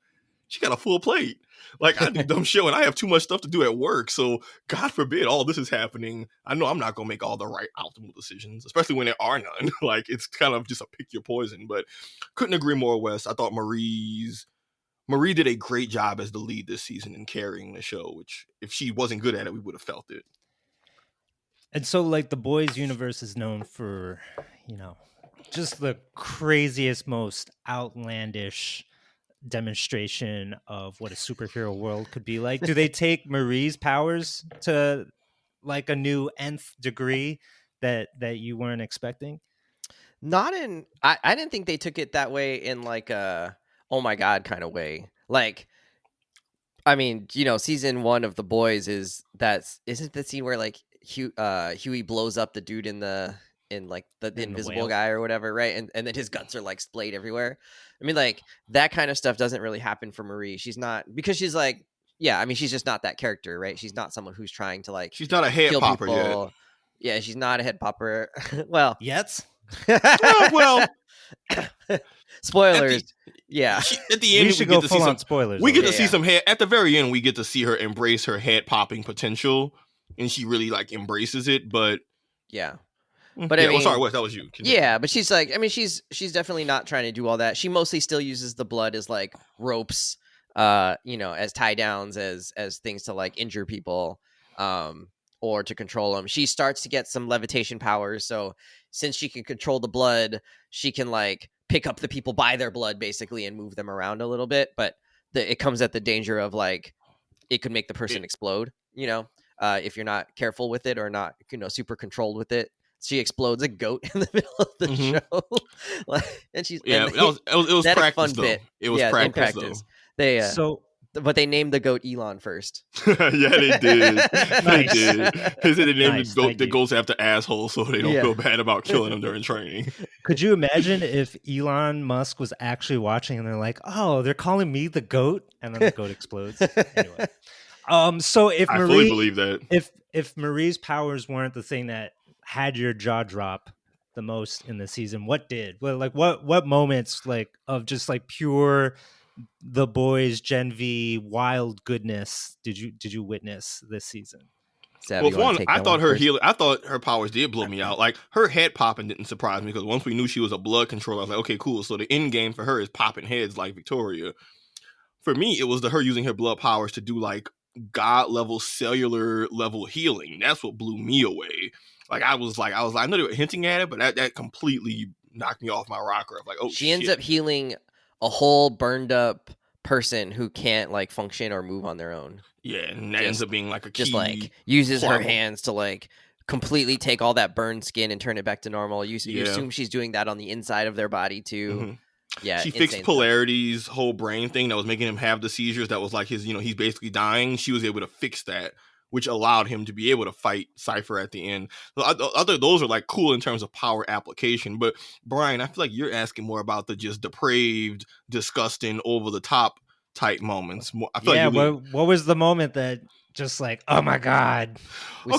she got a full plate. Like, I do dumb shit when I have too much stuff to do at work, so God forbid all this is happening. I know I'm not gonna make all the right optimal decisions, especially when there are none. Like, it's kind of just a pick your poison. But couldn't agree more, Wes. I thought Marie did a great job as the lead this season in carrying the show, which if she wasn't good at it, we would have felt it. And so, like, the boys' universe is known for, just the craziest, most outlandish demonstration of what a superhero world could be like. Do they take Marie's powers to like a new nth degree that you weren't expecting? Not in. I didn't think they took it that way in like a oh my god kind of way. Like, I mean, season 1 of The Boys isn't the scene where like Huey blows up the dude in the invisible guy or whatever, right? And then his guts are like splayed everywhere. I mean, like, that kind of stuff doesn't really happen for Marie. She's not, because she's like, yeah, I mean, she's just not that character, right? She's not someone who's trying to like, she's not a head popper yet. Yeah, she's not a head popper. Well, yet. Well, spoilers. At the end, we should go full on spoilers. We get to see some head at the very end. We get to see her embrace her head popping potential, and she really like embraces it. But yeah, but I mean, sorry, Wes, that was you. Yeah, but she's like, I mean, she's definitely not trying to do all that. She mostly still uses the blood as like ropes, as tie downs, as things to like injure people, or to control them. She starts to get some levitation powers. So since she can control the blood, she can like pick up the people by their blood basically and move them around a little bit. But it comes at the danger of like, it could make the person explode, if you're not careful with it or not, super controlled with it. She explodes a goat in the middle of the show. And she's it was practice though. Bit. It was practice. Though. But they named the goat Elon first. Yeah, they did. Nice. They did. They said they named the goats after assholes, so they don't feel bad about killing them during training. Could you imagine if Elon Musk was actually watching and they're like, "Oh, they're calling me the goat," and then the goat explodes? Anyway, so if I fully believe that. If Marie's powers weren't the thing that had your jaw drop the most in the season, what did? Well, like what moments like of just like pure The Boys Gen V wild goodness did you witness this season? Well, one, I thought her powers did blow me out. Like, her head popping didn't surprise me, because once we knew she was a blood controller, I was like, okay, cool. So the end game for her is popping heads like Victoria. For me, it was her using her blood powers to do like god level, cellular level healing. That's what blew me away. Like, I was like, I know they were hinting at it, but that completely knocked me off my rocker. I was like, oh, she ends up healing a whole burned up person who can't like function or move on their own. Yeah, and that ends up being like a key. Just like uses her hands to like completely take all that burned skin and turn it back to normal. You assume she's doing that on the inside of their body too. Mm-hmm. Yeah, she fixed Polarity's whole brain thing that was making him have the seizures. That was like his, he's basically dying. She was able to fix that, which allowed him to be able to fight Cypher at the end. So those are like cool in terms of power application. But Brian, I feel like you're asking more about the just depraved, disgusting, over the top type moments. I feel what was the moment that just like, oh my god, we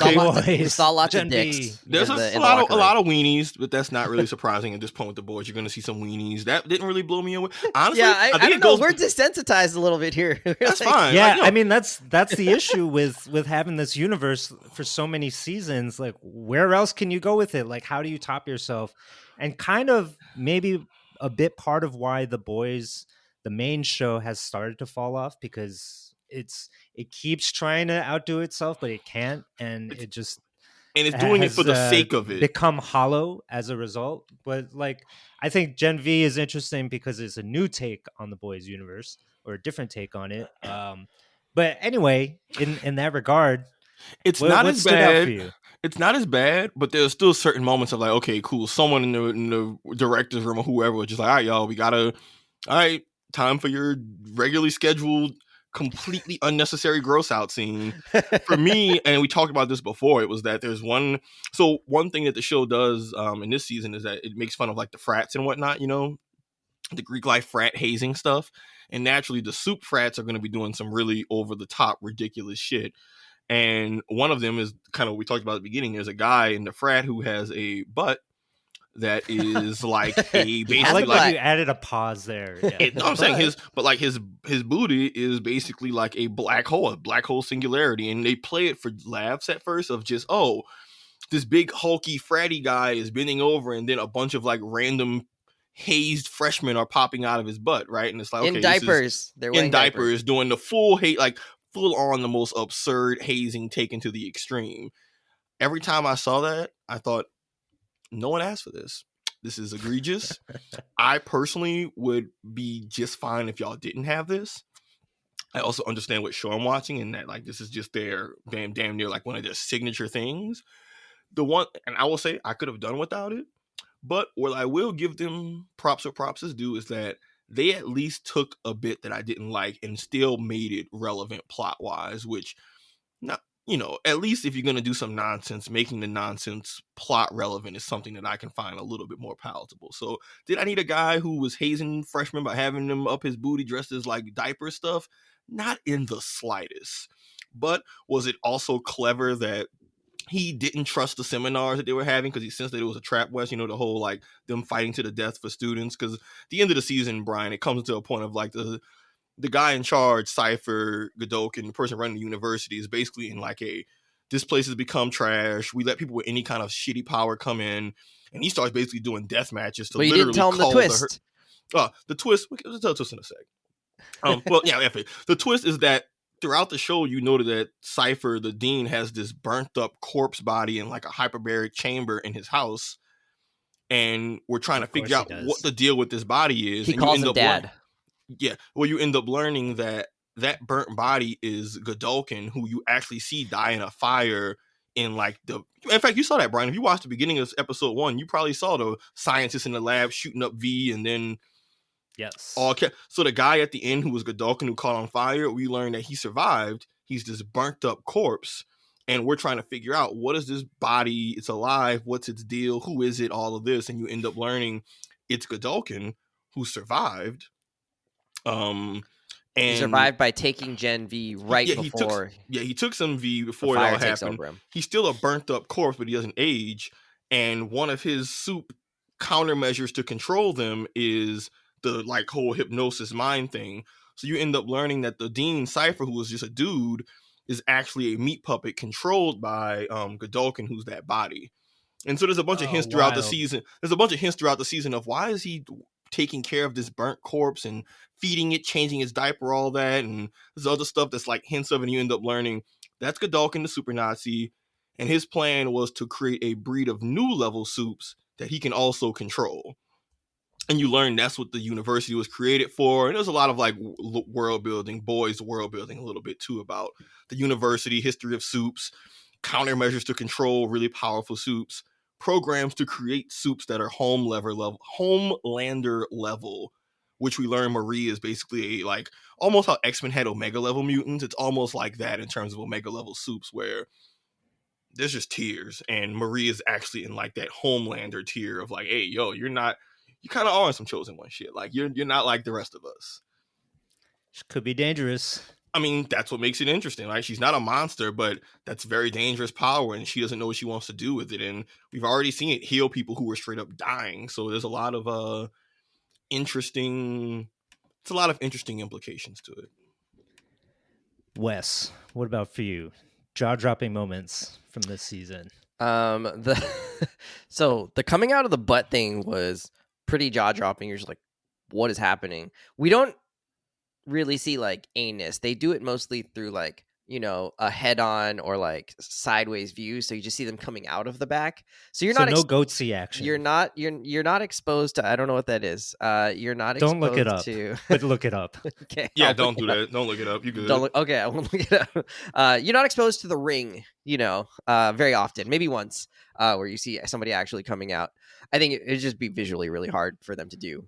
saw lots of dicks. There's a lot of weenies, but that's not really surprising at this point with The Boys. You're going to see some weenies. That didn't really blow me away. Honestly, I don't know. We're desensitized a little bit here. That's fine. Yeah, I mean that's the issue with having this universe for so many seasons. Like, where else can you go with it? Like, how do you top yourself? And kind of maybe a bit part of why The Boys, the main show, has started to fall off, because it keeps trying to outdo itself, but it can't, and it's doing it for the sake of it. Become hollow as a result. But like, I think Gen V is interesting because it's a new take on The Boys universe, or a different take on it. But anyway, in that regard, it's not as bad. It's not as bad, but there's still certain moments of like, okay, cool. Someone in the director's room or whoever was just like, all right, y'all, time for your regularly scheduled, completely unnecessary gross out scene. For me, and we talked about this before, it was that there's one thing that the show does in this season is that it makes fun of like the frats and whatnot, the Greek life frat hazing stuff. And naturally the soup frats are going to be doing some really over the top ridiculous shit. And one of them is kind of, we talked about at the beginning, there's a guy in the frat who has a butt that is like a basically I like butt. that you added a pause there. Yeah. no, I'm saying his booty is basically like a black hole singularity, and they play it for laughs at first of just, oh, this big hulky fratty guy is bending over, and then a bunch of like random hazed freshmen are popping out of his butt, right? And it's like, okay, In diapers. They're wearing in diapers doing the full hate, like full on the most absurd hazing taken to the extreme. Every time I saw that, I thought, no one asked for this. This is egregious. I personally would be just fine if y'all didn't have this. I also understand what show I'm watching, and that like this is just their damn near like one of their signature things. The one, and I will say I could have done without it, but what I will give them props where props is due is that they at least took a bit that I didn't like and still made it relevant plot wise, which not, at least if you're going to do some nonsense, making the nonsense plot relevant is something that I can find a little bit more palatable. So did I need a guy who was hazing freshmen by having them up his booty dressed as like diaper stuff? Not in the slightest. But was it also clever that he didn't trust the seminars that they were having because he sensed that it was a trap west, the whole like them fighting to the death for students? Because at the end of the season, Brian, it comes to a point of like the guy in charge, Cypher, Godok, and the person running the university is basically in like this place has become trash. We let people with any kind of shitty power come in, and he starts basically doing death matches to But you literally didn't tell him the twist. The twist, we'll tell the twist in a sec. Well, yeah, the twist is that throughout the show, you noted that Cypher, the dean, has this burnt up corpse body in like a hyperbaric chamber in his house, and we're trying to figure out what the deal with this body is. He and calls him Dad. You end up learning that burnt body is Godolkin, who you actually see die in a fire in like in fact, you saw that, Brian. If you watched the beginning of episode 1, you probably saw the scientists in the lab shooting up V, and then yes. So the guy at the end who was Godolkin who caught on fire, we learned that he survived. He's this burnt up corpse, and we're trying to figure out what is this body? It's alive. What's its deal? Who is it? All of this, and you end up learning it's Godolkin who survived. And he survived by taking Gen V before. He took some V before it all happened. He's still a burnt up corpse, but he doesn't age. And one of his soup countermeasures to control them is the like whole hypnosis mind thing. So you end up learning that the Dean Cypher, who was just a dude, is actually a meat puppet controlled by Godolkin, who's that body. And so there's a bunch of hints throughout the season. There's a bunch of hints throughout the season of why is he taking care of this burnt corpse and feeding it, changing its diaper, all that, and there's other stuff that's like hints of, and you end up learning that's Godolkin, the super Nazi, and his plan was to create a breed of new level soups that he can also control. And you learn that's what the university was created for. And there's a lot of like world building, boys world building a little bit too about the university, history of soups, countermeasures to control really powerful soups, programs to create soups that are Homelander level, which we learn Marie is basically like almost how X-Men had Omega level mutants. It's almost like that in terms of Omega level soups where there's just tiers, and Marie is actually in like that Homelander tier of like, hey, yo, you kind of are in some chosen one shit. Like you're not like the rest of us. Could be dangerous. I mean, that's what makes it interesting. Like she's not a monster, but that's very dangerous power, and she doesn't know what she wants to do with it. And we've already seen it heal people who were straight up dying. So there's a lot of interesting implications to it. Wes, what about for you? Jaw-dropping moments from this season. So the coming out of the butt thing was pretty jaw-dropping. You're just like, what is happening? We don't really see like anus. They do it mostly through like, a head-on or like sideways view. So you just see them coming out of the back. So you're not no goatsy action. You're not exposed to. I don't know what that is. You're not. Don't look it up. But look it up. Okay. Yeah, don't do that. Don't look it up. You good? Okay, I won't look it up. You're not exposed to the ring. Very often. Maybe once. Where you see somebody actually coming out. I think it'd just be visually really hard for them to do.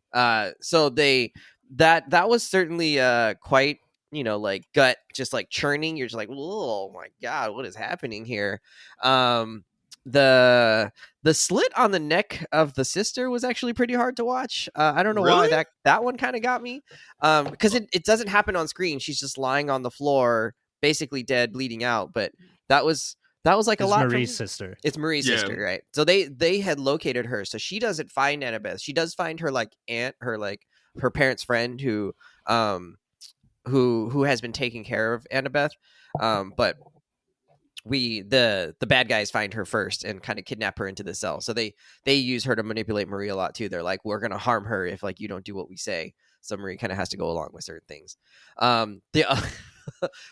So that was certainly quite. Like gut just like churning. You're just like, oh my god, what is happening here? The slit on the neck of the sister was actually pretty hard to watch. I don't know why that one kind of got me. Because it doesn't happen on screen. She's just lying on the floor, basically dead, bleeding out. But that was like a It's lot. Marie's sister. It's Marie's Yeah. sister, right? So they had located her, so she doesn't find Annabeth. She does find her like aunt, her parents' friend who has been taking care of Annabeth, but the bad guys find her first and kind of kidnap her into the cell. So they use her to manipulate Marie a lot too. They're like, we're gonna harm her if like you don't do what we say. So Marie kind of has to go along with certain things. The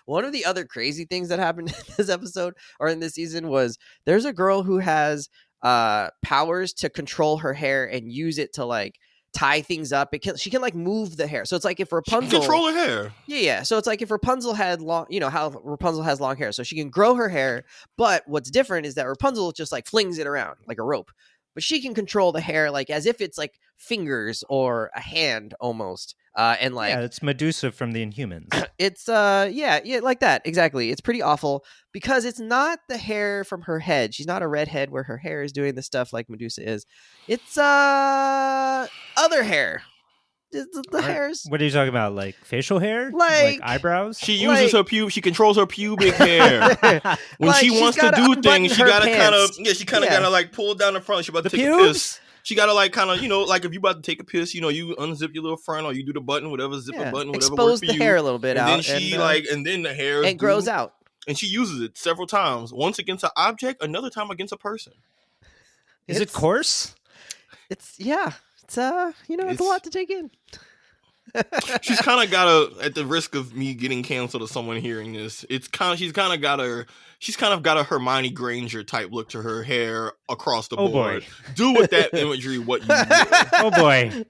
one of the other crazy things that happened in this episode or in this season was there's a girl who has powers to control her hair and use it to like tie things up. She can like move the hair. So it's like if Rapunzel She can control her hair. Yeah. So it's like if Rapunzel had long, you know how Rapunzel has long hair, so she can grow her hair. But what's different is that Rapunzel just like flings it around like a rope, but she can control the hair like as if it's like fingers or a hand almost. And like it's Medusa from the Inhumans. it's yeah, like that exactly. It's pretty awful because it's not the hair from her head. She's not a redhead where her hair is doing the stuff like Medusa is. It's other hair. The hairs. What are you talking about? Like facial hair? Like eyebrows? She uses her she controls her pubic hair. When Like, she she's wants to gotta do things, she unbutton her gotta kind of pants. she kind of gotta like pull down the front. She about to The take a pubes? piss. She gotta like kind of like if you about to take a piss, you unzip your little front or you do the button, whatever zipper button, whatever expose works for the you. hair a little bit And out, then she and then the hair and grows out. and she uses it several times. Once against an object, another time against a person. Is it coarse? It's it's a lot to take in. She's kind of got at the risk of me getting canceled or someone hearing this. She's kind of got a Hermione Granger type look to her hair across the board. Boy. Do with that imagery what you will. Oh boy.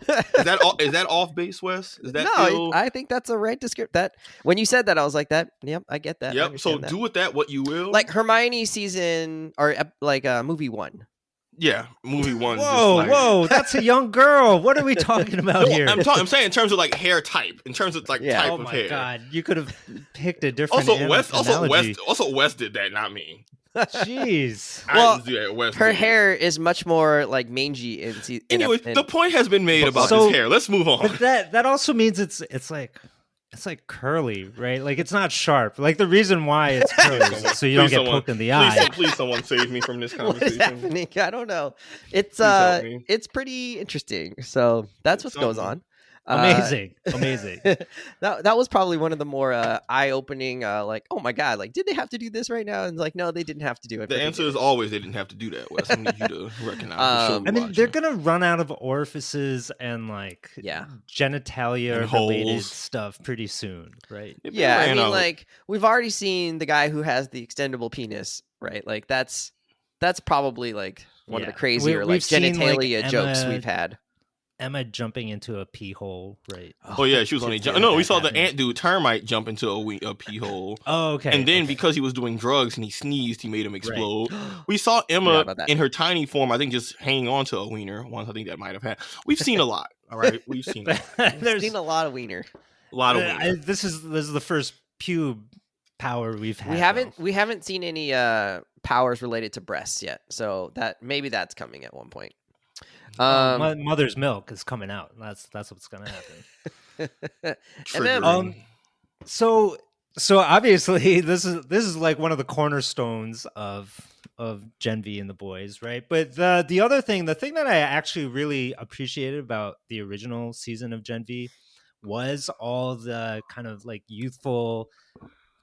Is that off base, Wes? Is that No, I think that's a right description. That when you said that, I was like that. Yep, I get that. Yep. So do with that what you will. Like Hermione season or like movie 1. Yeah, movie 1. Whoa, that's a young girl. What are we talking about here? I'm saying in terms of like hair type, in terms of like type of hair. Oh my god, you could have picked a different Also Wes did that, not me. Jeez. I didn't do that. Wes her did. hair is much more like mangy. Anyway, the point has been made about this hair. Let's move on. But that also means it's like curly, right? Like it's not sharp. Like the reason why it's curly is so you don't get poked in the eye. Please, someone save me from this conversation. What is happening? I don't know. It's pretty interesting. So that's what goes on. Amazing. That was probably one of the more eye-opening. Like, oh my god! Like, did they have to do this right now? And like, no, they didn't have to do it. The answer is always they didn't have to do that. Wes, I need you to recognize. The show they're gonna run out of orifices and like genitalia related stuff pretty soon, right? Yeah, I mean, like we've already seen the guy who has the extendable penis, right? Like that's probably like one of the crazier like genitalia jokes we've had. Emma jumping into a pee hole, right? Oh yeah, she was only jumping. No, we saw the ant dude Termite jump into a pee hole. Oh, okay. And then because he was doing drugs and he sneezed, he made him explode. Right. We saw Emma in her tiny form, I think, just hanging on to a wiener. Once I think that might have happened. We've seen a lot. All right, we've seen. We've seen a lot of wiener. A lot of wiener. This is the first pube power we've had. We haven't seen any powers related to breasts yet, so maybe that's coming at one point. Mother's milk is coming out. That's what's gonna happen. And then, so obviously this is like one of the cornerstones of Gen V and the boys, right? But the thing that I actually really appreciated about the original season of Gen V was all the kind of like youthful,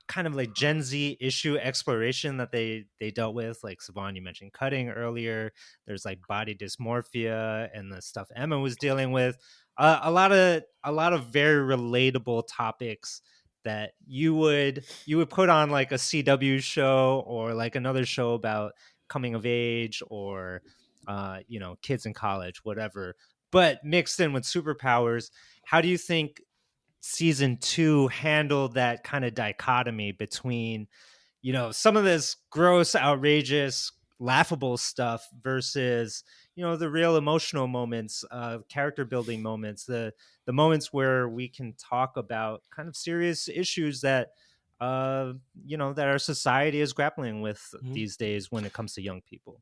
kind of like Gen Z issue exploration that they dealt with. Like Savon, you mentioned cutting earlier. There's like body dysmorphia and the stuff Emma was dealing with. A lot of very relatable topics that you would put on like a CW show or like another show about coming of age or kids in college, whatever, but mixed in with superpowers. How do you think season 2 handled that kind of dichotomy between, some of this gross, outrageous, laughable stuff versus, the real emotional moments, character building moments, the moments where we can talk about kind of serious issues that, that our society is grappling with these days when it comes to young people.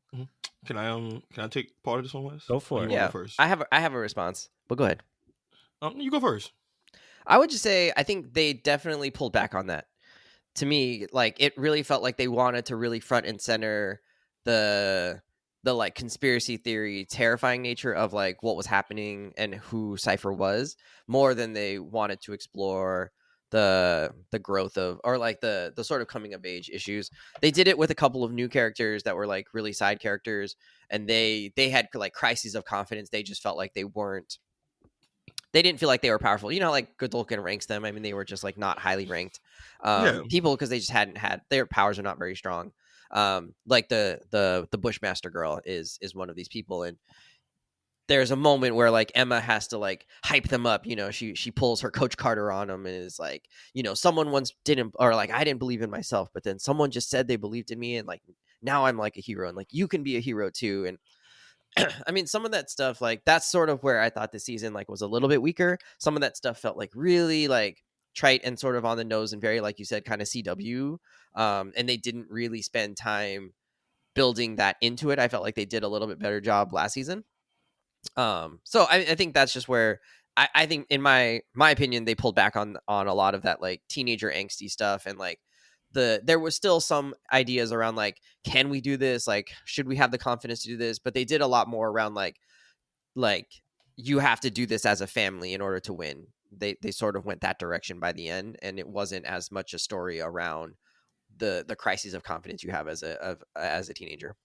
Can I take part of this one, Wes? Go for it. Yeah, first. I have a response, but go ahead. You go first. I would just say I think they definitely pulled back on that. to me, like, it really felt like they wanted to really front and center the like conspiracy theory terrifying nature of like what was happening and who Cypher was, more than they wanted to explore the growth of, or like the sort of coming of age issues. They did it with a couple of new characters that were like really side characters, and they had like crises of confidence. They just felt like they didn't feel like they were powerful. You know, like Godolkin ranks them. I mean, they were just like not highly ranked people, because they just hadn't had, their powers are not very strong. Like the Bushmaster girl is one of these people, and there's a moment where like Emma has to like hype them up. You know, she pulls her Coach Carter on them and is like, you know, someone once didn't, or like, I didn't believe in myself, but then someone just said they believed in me, and like now I'm like a hero, and like you can be a hero too. And I mean, some of that stuff, like, that's sort of where I thought the season like was a little bit weaker. Some of that stuff felt like really like trite and sort of on the nose, and very, like you said, kind of CW. And they didn't really spend time building that into it. I felt like they did a little bit better job last season. So I think that's just where I think, in my opinion, they pulled back on a lot of that like teenager angsty stuff, and like there was still some ideas around like, can we do this? Like, should we have the confidence to do this? But they did a lot more around like you have to do this as a family in order to win. They sort of went that direction by the end, and it wasn't as much a story around the crises of confidence you have as a teenager.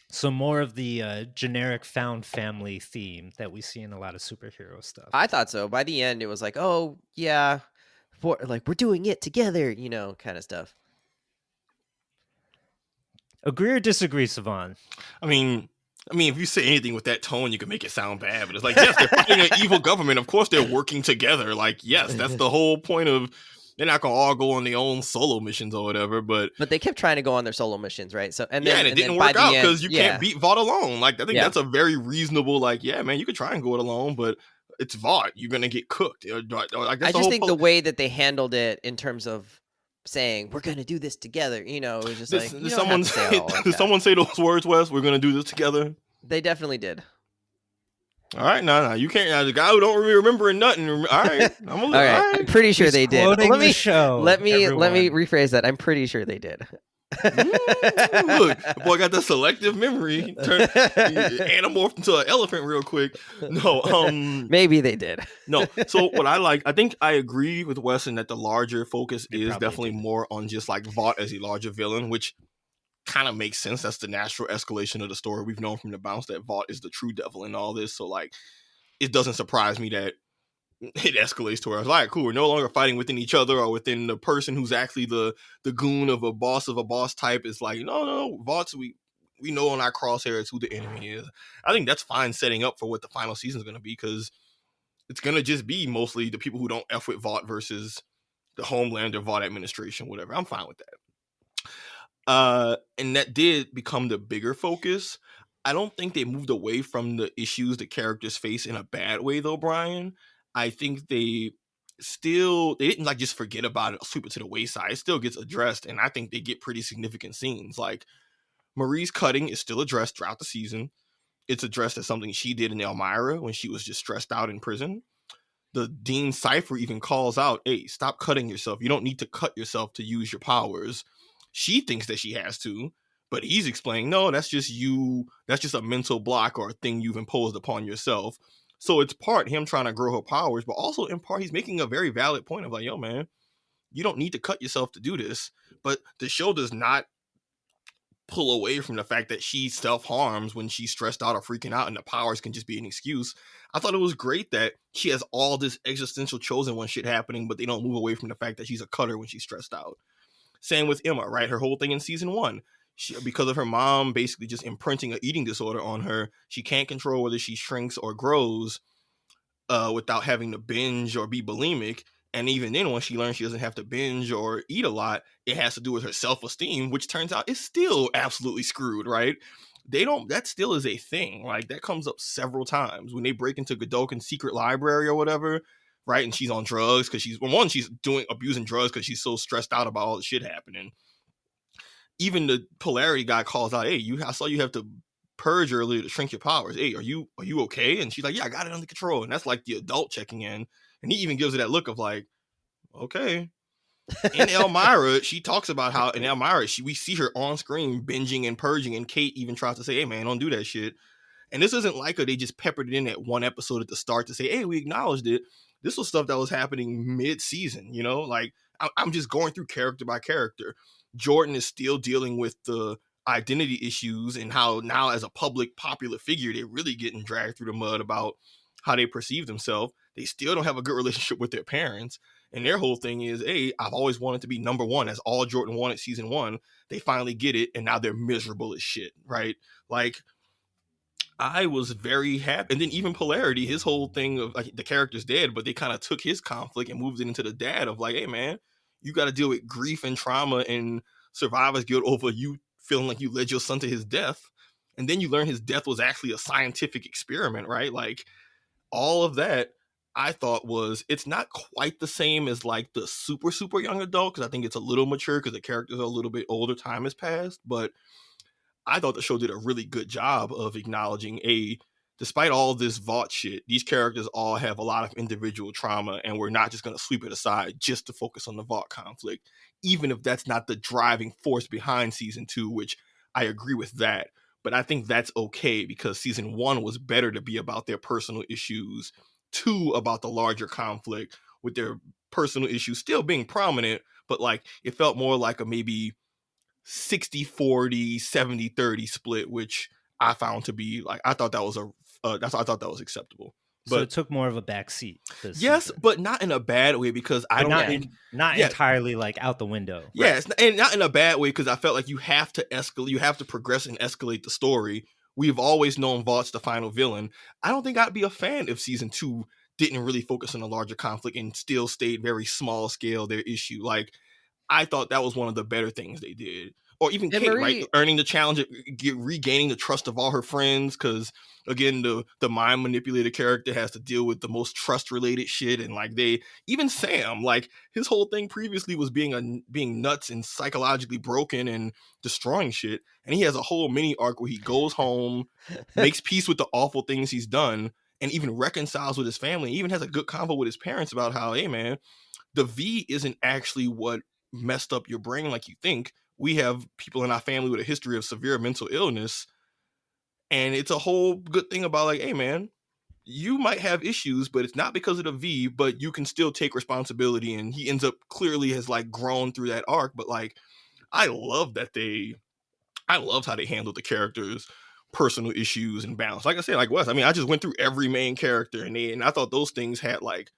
So more of the generic found family theme that we see in a lot of superhero stuff. I thought so. By the end, it was like, oh yeah, like we're doing it together, you know, kind of stuff. Agree or disagree, Savon? I mean, if you say anything with that tone, you can make it sound bad. But it's like, yes, they're fighting an evil government. Of course, they're working together. Like, yes, that's the whole point of. They're not gonna all go on their own solo missions or whatever, but they kept trying to go on their solo missions, right? So and it didn't work out because you can't beat Vought alone. Like, I think that's a very reasonable. Like, yeah, man, you could try and go it alone, but it's Vought. You're gonna get cooked. I just think the way that they handled it in terms of saying we're gonna do this together, you know, it was just like, did someone say those words, Wes? We're gonna do this together. They definitely did. All right, no, you can't. The guy who don't really remember nothing. All right, all right. I'm pretty sure they did. Let me rephrase that. I'm pretty sure they did. Look, the boy got the selective memory. Anamorphed into an elephant real quick. No, maybe they did. No. So what I think I agree with Weston that the larger focus is definitely more on just like Vought as a larger villain, which kind of makes sense. That's the natural escalation of the story. We've known from the bounce that Vought is the true devil in all this. So like, it doesn't surprise me that it escalates to where it's like, cool, we're no longer fighting within each other or within the person who's actually the goon of a boss type. It's like, no, Vaught's we know on our crosshairs who the enemy is. I think that's fine setting up for what the final season is going to be, because it's going to just be mostly the people who don't F with Vought versus the Homeland or Vought administration, whatever. I'm fine with that. And that did become the bigger focus. I don't think they moved away from the issues the characters face in a bad way, though, Brian. I think they didn't like just forget about it or sweep it to the wayside. It still gets addressed, and I think they get pretty significant scenes. Like, Marie's cutting is still addressed throughout the season. It's addressed as something she did in Elmira when she was just stressed out in prison. The Dean Cypher even calls out, hey, stop cutting yourself. You don't need to cut yourself to use your powers. She thinks that she has to, but he's explaining, no, that's just you. That's just a mental block or a thing you've imposed upon yourself. So it's part him trying to grow her powers, but also in part he's making a very valid point of like, yo, man, you don't need to cut yourself to do this. But the show does not pull away from the fact that she self-harms when she's stressed out or freaking out, and the powers can just be an excuse. I thought it was great that she has all this existential chosen one shit happening, but they don't move away from the fact that she's a cutter when she's stressed out. Same with Emma, right? Her whole thing in season 1, because of her mom basically just imprinting an eating disorder on her, she can't control whether she shrinks or grows without having to binge or be bulimic. And even then, when she learns she doesn't have to binge or eat a lot, it has to do with her self-esteem, which turns out is still absolutely screwed, right? That still is a thing. Like, that comes up several times when they break into Godolkin's secret library or whatever, right? And she's on drugs because she's abusing drugs because she's so stressed out about all the shit happening. Even the polarity guy calls out, hey, I saw you have to purge earlier to shrink your powers. Hey, are you okay? And she's like, yeah, I got it under control. And that's like the adult checking in. And he even gives her that look of like, okay. in Elmira, she talks about how in Elmira, we see her on screen binging and purging, and Kate even tries to say, hey man, don't do that shit. And this isn't like they just peppered it in at one episode at the start to say, hey, we acknowledged it. This was stuff that was happening mid-season, you know? Like, I'm just going through character by character. Jordan is still dealing with the identity issues and how now as a public popular figure, they're really getting dragged through the mud about how they perceive themselves. They still don't have a good relationship with their parents. And their whole thing is, hey, I've always wanted to be number one. As all Jordan wanted season one. They finally get it, and now they're miserable as shit, right? Like, I was very happy. And then even Polarity, his whole thing of like the character's dead, but they kind of took his conflict and moved it into the dad of like, hey man, you got to deal with grief and trauma and survivor's guilt over you feeling like you led your son to his death. And then you learn his death was actually a scientific experiment, right? Like all of that I thought was, it's not quite the same as like the super, super young adult, because I think it's a little mature because the characters are a little bit older, time has passed, but I thought the show did a really good job of acknowledging despite all this Vought shit, these characters all have a lot of individual trauma, and we're not just going to sweep it aside just to focus on the Vought conflict, even if that's not the driving force behind season 2, which I agree with that. But I think that's okay because season 1 was better to be about their personal issues, 2 about the larger conflict with their personal issues still being prominent, but like it felt more like a maybe 60-40, 70-30 split, which I found to be like, I thought that was I thought that was acceptable. So But it took more of a back seat. yes, season. But not in a bad way because I don't think not entirely like out the window. Yes, right. And not in a bad way because I felt like you have to escalate, you have to progress and escalate the story. We've always known Vaught's the final villain. I don't think I'd be a fan if season 2 didn't really focus on a larger conflict and still stayed very small scale their issue. Like I thought that was one of the better things they did. Or even Kate, right? Earning the challenge, regaining the trust of all her friends. Because again, the mind manipulator character has to deal with the most trust related shit. And like even Sam, like his whole thing previously was being nuts and psychologically broken and destroying shit. And he has a whole mini arc where he goes home, makes peace with the awful things he's done, and even reconciles with his family. Even has a good convo with his parents about how, hey man, the V isn't actually what messed up your brain like you think. We have people in our family with a history of severe mental illness, and it's a whole good thing about like, hey man, you might have issues, but it's not because of the V, but you can still take responsibility. And he ends up clearly has like grown through that arc. But like, I loved how they handled the characters' personal issues and balance. Like I said, like Wes, I mean, I just went through every main character and I thought those things had like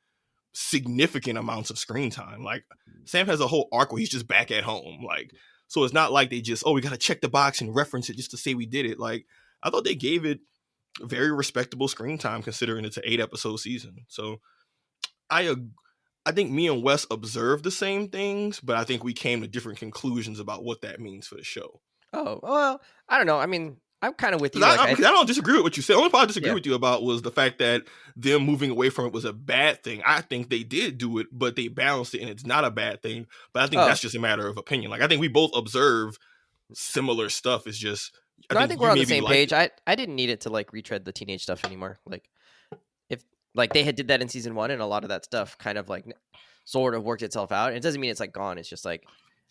significant amounts of screen time. Like Sam has a whole arc where he's just back at home. Like, so it's not like they just, we got to check the box and reference it just to say we did it. Like, I thought they gave it very respectable screen time considering it's an 8-episode season. So I think me and Wes observed the same things, but I think we came to different conclusions about what that means for the show. Oh, well, I don't know. I mean, I'm kind of with you. I don't disagree with what you said. The only part I disagree with you about was the fact that them moving away from it was a bad thing. I think they did do it, but they balanced it, and it's not a bad thing. But I think that's just a matter of opinion. Like I think we both observe similar stuff. It's just I think we're on the same page. I didn't need it to like retread the teenage stuff anymore. Like if like they had did that in season 1, and a lot of that stuff kind of like sort of worked itself out. It doesn't mean it's like gone. It's just like.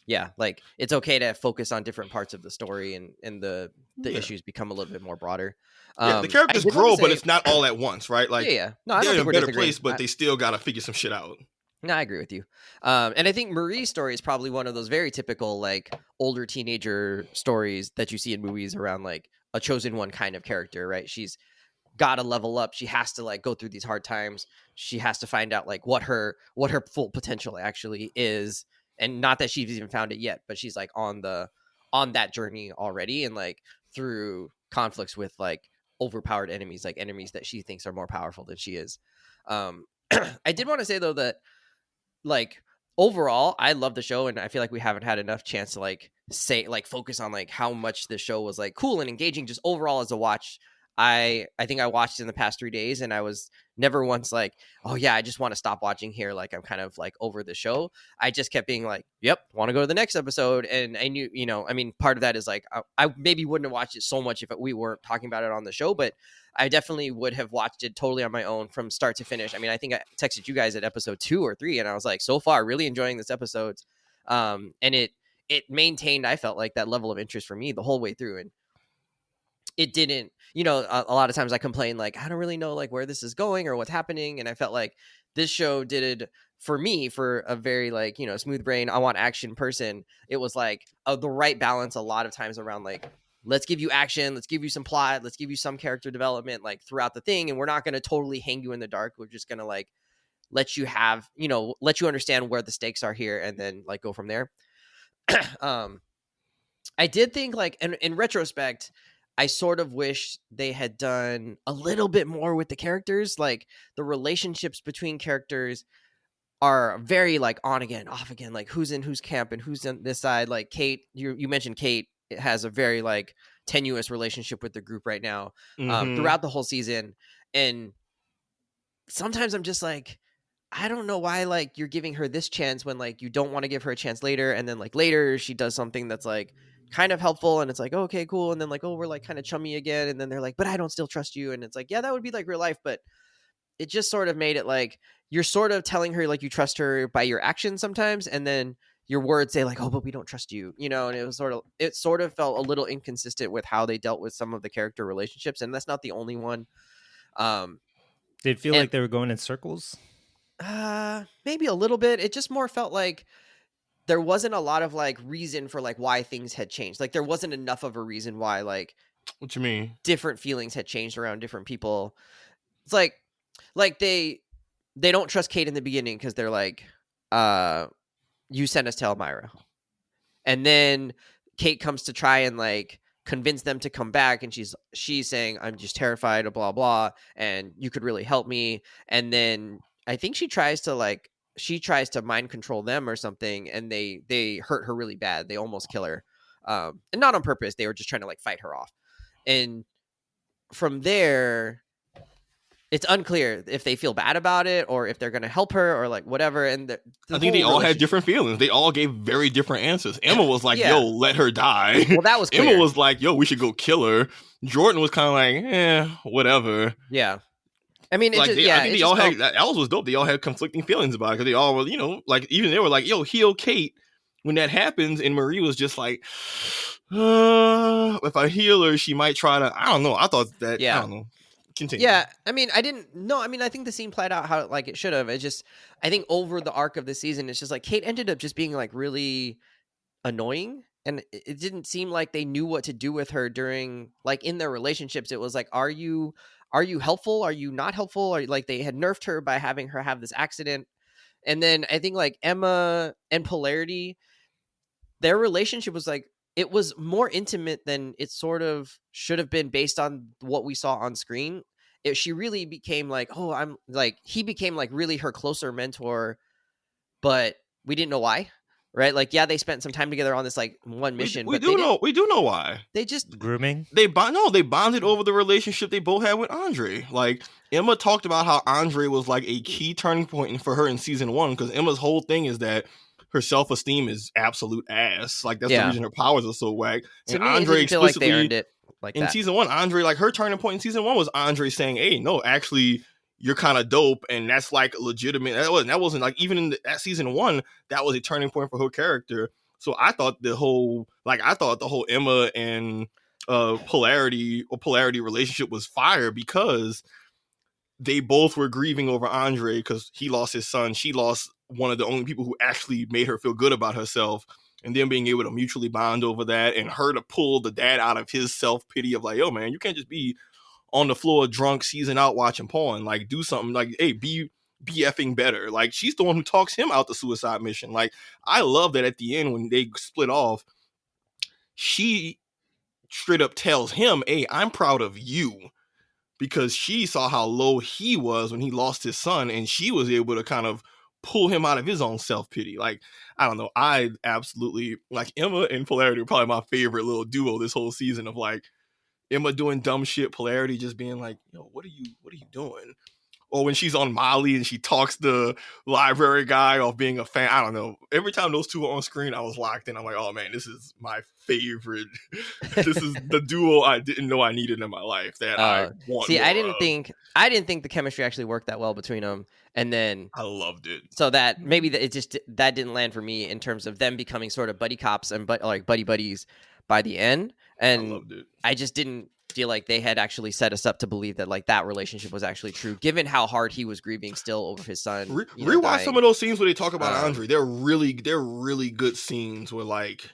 Yeah, like it's okay to focus on different parts of the story and the issues become a little bit more broader. The characters grow, but it's not all at once, right? Like, no, I don't they're think in a better place, but they still got to figure some shit out. No, I agree with you. And I think Marie's story is probably one of those very typical like older teenager stories that you see in movies around like a chosen one kind of character, right? She's got to level up. She has to like go through these hard times. She has to find out like what her full potential actually is. And not that she's even found it yet, but she's like on that journey already, and like through conflicts with like overpowered enemies, like enemies that she thinks are more powerful than she is. I did want to say though that like overall, I love the show, and I feel like we haven't had enough chance to like say like focus on like how much the show was like cool and engaging just overall as a watch. I think I watched in the past 3 days, and I was never once like, oh yeah, I just want to stop watching here. Like I'm kind of like over the show. I just kept being like, yep, want to go to the next episode. And I knew, I mean, part of that is like, I maybe wouldn't have watched it so much if we weren't talking about it on the show, but I definitely would have watched it totally on my own from start to finish. I mean, I think I texted you guys at episode 2 or 3, and I was like, so far, really enjoying this episode. And it maintained, I felt like, that level of interest for me the whole way through. And it didn't, a lot of times I complain like, I don't really know like where this is going or what's happening. And I felt like this show did it for me, for a very like, smooth brain, I want action person. It was like the right balance a lot of times around like, let's give you action, let's give you some plot, let's give you some character development like throughout the thing. And we're not going to totally hang you in the dark. We're just going to like let you have, let you understand where the stakes are here and then like go from there. I did think like, in retrospect, I sort of wish they had done a little bit more with the characters. Like the relationships between characters are very like on again, off again, like who's in whose camp and who's on this side. Like Kate, you mentioned Kate has a very like tenuous relationship with the group right now, throughout the whole season. And sometimes I'm just like, I don't know why like you're giving her this chance when like you don't want to give her a chance later. And then like later she does something that's like kind of helpful, and it's like, oh, okay, cool. And then like, oh, we're like kind of chummy again. And then they're like, but I don't still trust you. And it's like, yeah, that would be like real life. But it just sort of made it like you're sort of telling her like you trust her by your actions sometimes. And then your words say like, oh, but we don't trust you, and it sort of felt a little inconsistent with how they dealt with some of the character relationships. And that's not the only one. Did it feel like they were going in circles? Maybe a little bit. It just more felt like there wasn't a lot of like reason for like why things had changed. Like there wasn't enough of a reason why like what you mean different feelings had changed around different people. It's like they don't trust Kate in the beginning because they're like, you sent us to Elmira. And then Kate comes to try and like convince them to come back, and she's saying, I'm just terrified, blah blah, and you could really help me. And then I think she tries to mind control them or something, and they hurt her really bad. They almost kill her, and not on purpose. They were just trying to like fight her off. And from there, it's unclear if they feel bad about it or if they're going to help her or like whatever. And I think they all had different feelings. They all gave very different answers. Emma was like, yo, let her die. Well, that was clear. Emma was like, yo, we should go kill her. Jordan was kind of like, whatever. Yeah. I mean, I think they all had, that was dope. They all had conflicting feelings about it because they all were, like even they were like, yo, heal Kate when that happens. And Marie was just like, if I heal her, she might try to, I don't know. I thought that, I don't know. Continue. Yeah, I mean, I think the scene played out how like it should have. It just, I think over the arc of the season, it's just like Kate ended up just being like really annoying, and it didn't seem like they knew what to do with her during like in their relationships. It was like, are you helpful? Are you not helpful? Or like they had nerfed her by having her have this accident. And then I think like Emma and Polarity, their relationship was like, it was more intimate than it sort of should have been based on what we saw on screen. She really became like, he became like really her closer mentor, but we didn't know why, right? Like, yeah, they spent some time together on this like one mission. We do know why. They just grooming. They bonded over the relationship they both had with Andre. Like Emma talked about how Andre was like a key turning point for her in season 1, because Emma's whole thing is that her self-esteem is absolute ass. Like that's the reason her powers are so whack. And Andre feel like they earned it like in that. Season 1, Andre, like her turning point in season 1 was Andre saying, hey, no, actually you're kind of dope, and that's like legitimate. That wasn't like even in that season 1, that was a turning point for her character. So I thought the whole Emma and polarity relationship was fire, because they both were grieving over Andre because he lost his son. She lost one of the only people who actually made her feel good about herself, and then being able to mutually bond over that, and her to pull the dad out of his self-pity of like, yo, man, you can't just be on the floor drunk, season out watching porn. Like, do something. Like, hey, be effing better. Like, she's the one who talks him out the suicide mission. Like, I love that at the end when they split off, she straight up tells him, hey, I'm proud of you, because she saw how low he was when he lost his son, and she was able to kind of pull him out of his own self-pity. Like, I don't know. I absolutely, like, Emma and Polarity are probably my favorite little duo this whole season of, like, Emma doing dumb shit, Polarity just being like, yo, what are you doing? Or when she's on Molly and she talks the library guy off being a fan. I don't know. Every time those two are on screen, I was locked in. I'm like, oh man, this is my favorite. This is the duo I didn't know I needed in my life that I want. See, more I didn't of. think the chemistry actually worked that well between them, and then I loved it. So that maybe that didn't land for me in terms of them becoming sort of buddy cops and like buddy buddies by the end, and I loved it. I just didn't feel like they had actually set us up to believe that like that relationship was actually true, given how hard he was grieving still over his son. Rewatch some of those scenes where they talk about Andre. They're really good scenes where like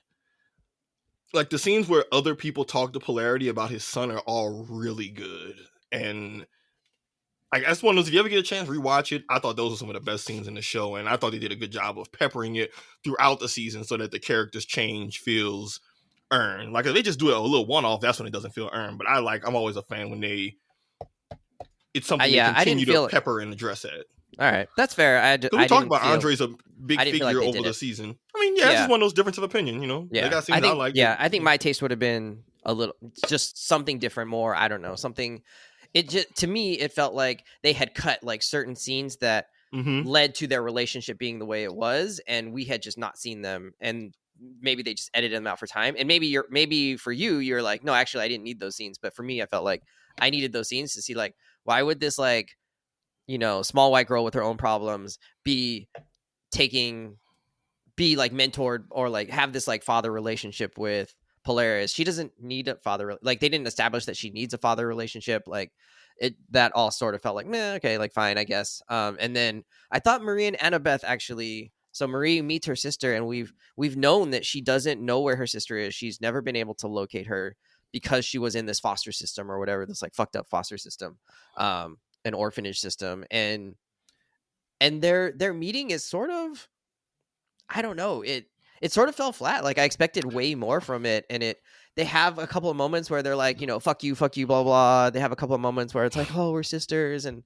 the scenes where other people talk to Polarity about his son are all really good. And that's one of those, if you ever get a chance, rewatch it. I thought those were some of the best scenes in the show, and I thought they did a good job of peppering it throughout the season so that the character's change feels earned. Like if they just do it a little one-off, that's when it doesn't feel earned. But I'm always a fan when it's something they continue to pepper and address it. All right, that's fair. We talk about Andre's a big figure over the season. I mean, it's just one of those difference of opinion, you know. Yeah, I think my taste would have been a little just something different, more. I don't know, something. It just, to me, it felt like they had cut like certain scenes that led to their relationship being the way it was, and we had just not seen them, and maybe they just edited them out for time. And maybe for you, you're like, no, actually, I didn't need those scenes. But for me, I felt like I needed those scenes to see like, why would this like, small white girl with her own problems be like mentored or like have this like father relationship with Polaris? She doesn't need a father. Like they didn't establish that she needs a father relationship. Like that all sort of felt like, meh, okay, like fine, I guess. And then I thought Marie and Annabeth actually. So Marie meets her sister, and we've known that she doesn't know where her sister is. She's never been able to locate her because she was in this foster system or whatever, this like fucked up foster system, an orphanage system, and their meeting is sort of, I don't know, it sort of fell flat. Like I expected way more from it, and they have a couple of moments where they're like, fuck you, blah blah. They have a couple of moments where it's like, oh, we're sisters, and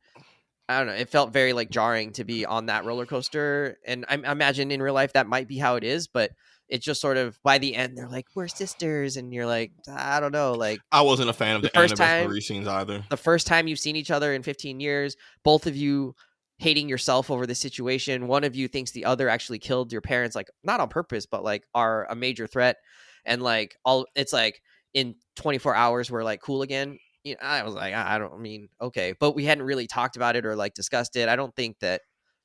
I don't know. It felt very like jarring to be on that roller coaster, and I imagine in real life that might be how it is, but it just sort of by the end they're like, we're sisters, and you're like, I don't know. Like I wasn't a fan of the Annabeth Marie scenes either. The first time you've seen each other in 15 years, both of you hating yourself over the situation. One of you thinks the other actually killed your parents, like not on purpose, but like are a major threat, and like it's like in 24 hours we're like cool again. I was like, okay, but we hadn't really talked about it or like discussed it. I don't think that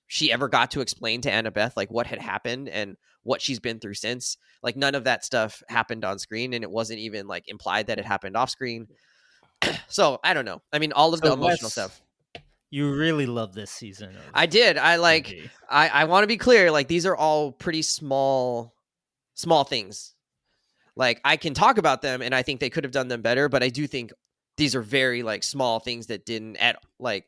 she ever got to explain to Annabeth like what had happened and what she's been through since. Like none of that stuff happened on screen, and it wasn't even like implied that it happened off screen. So I don't know. I mean, all of the emotional stuff. You really love this season. I did. I want to be clear. Like these are all pretty small things. Like I can talk about them, and I think they could have done them better, but I do think these are very like small things that didn't at like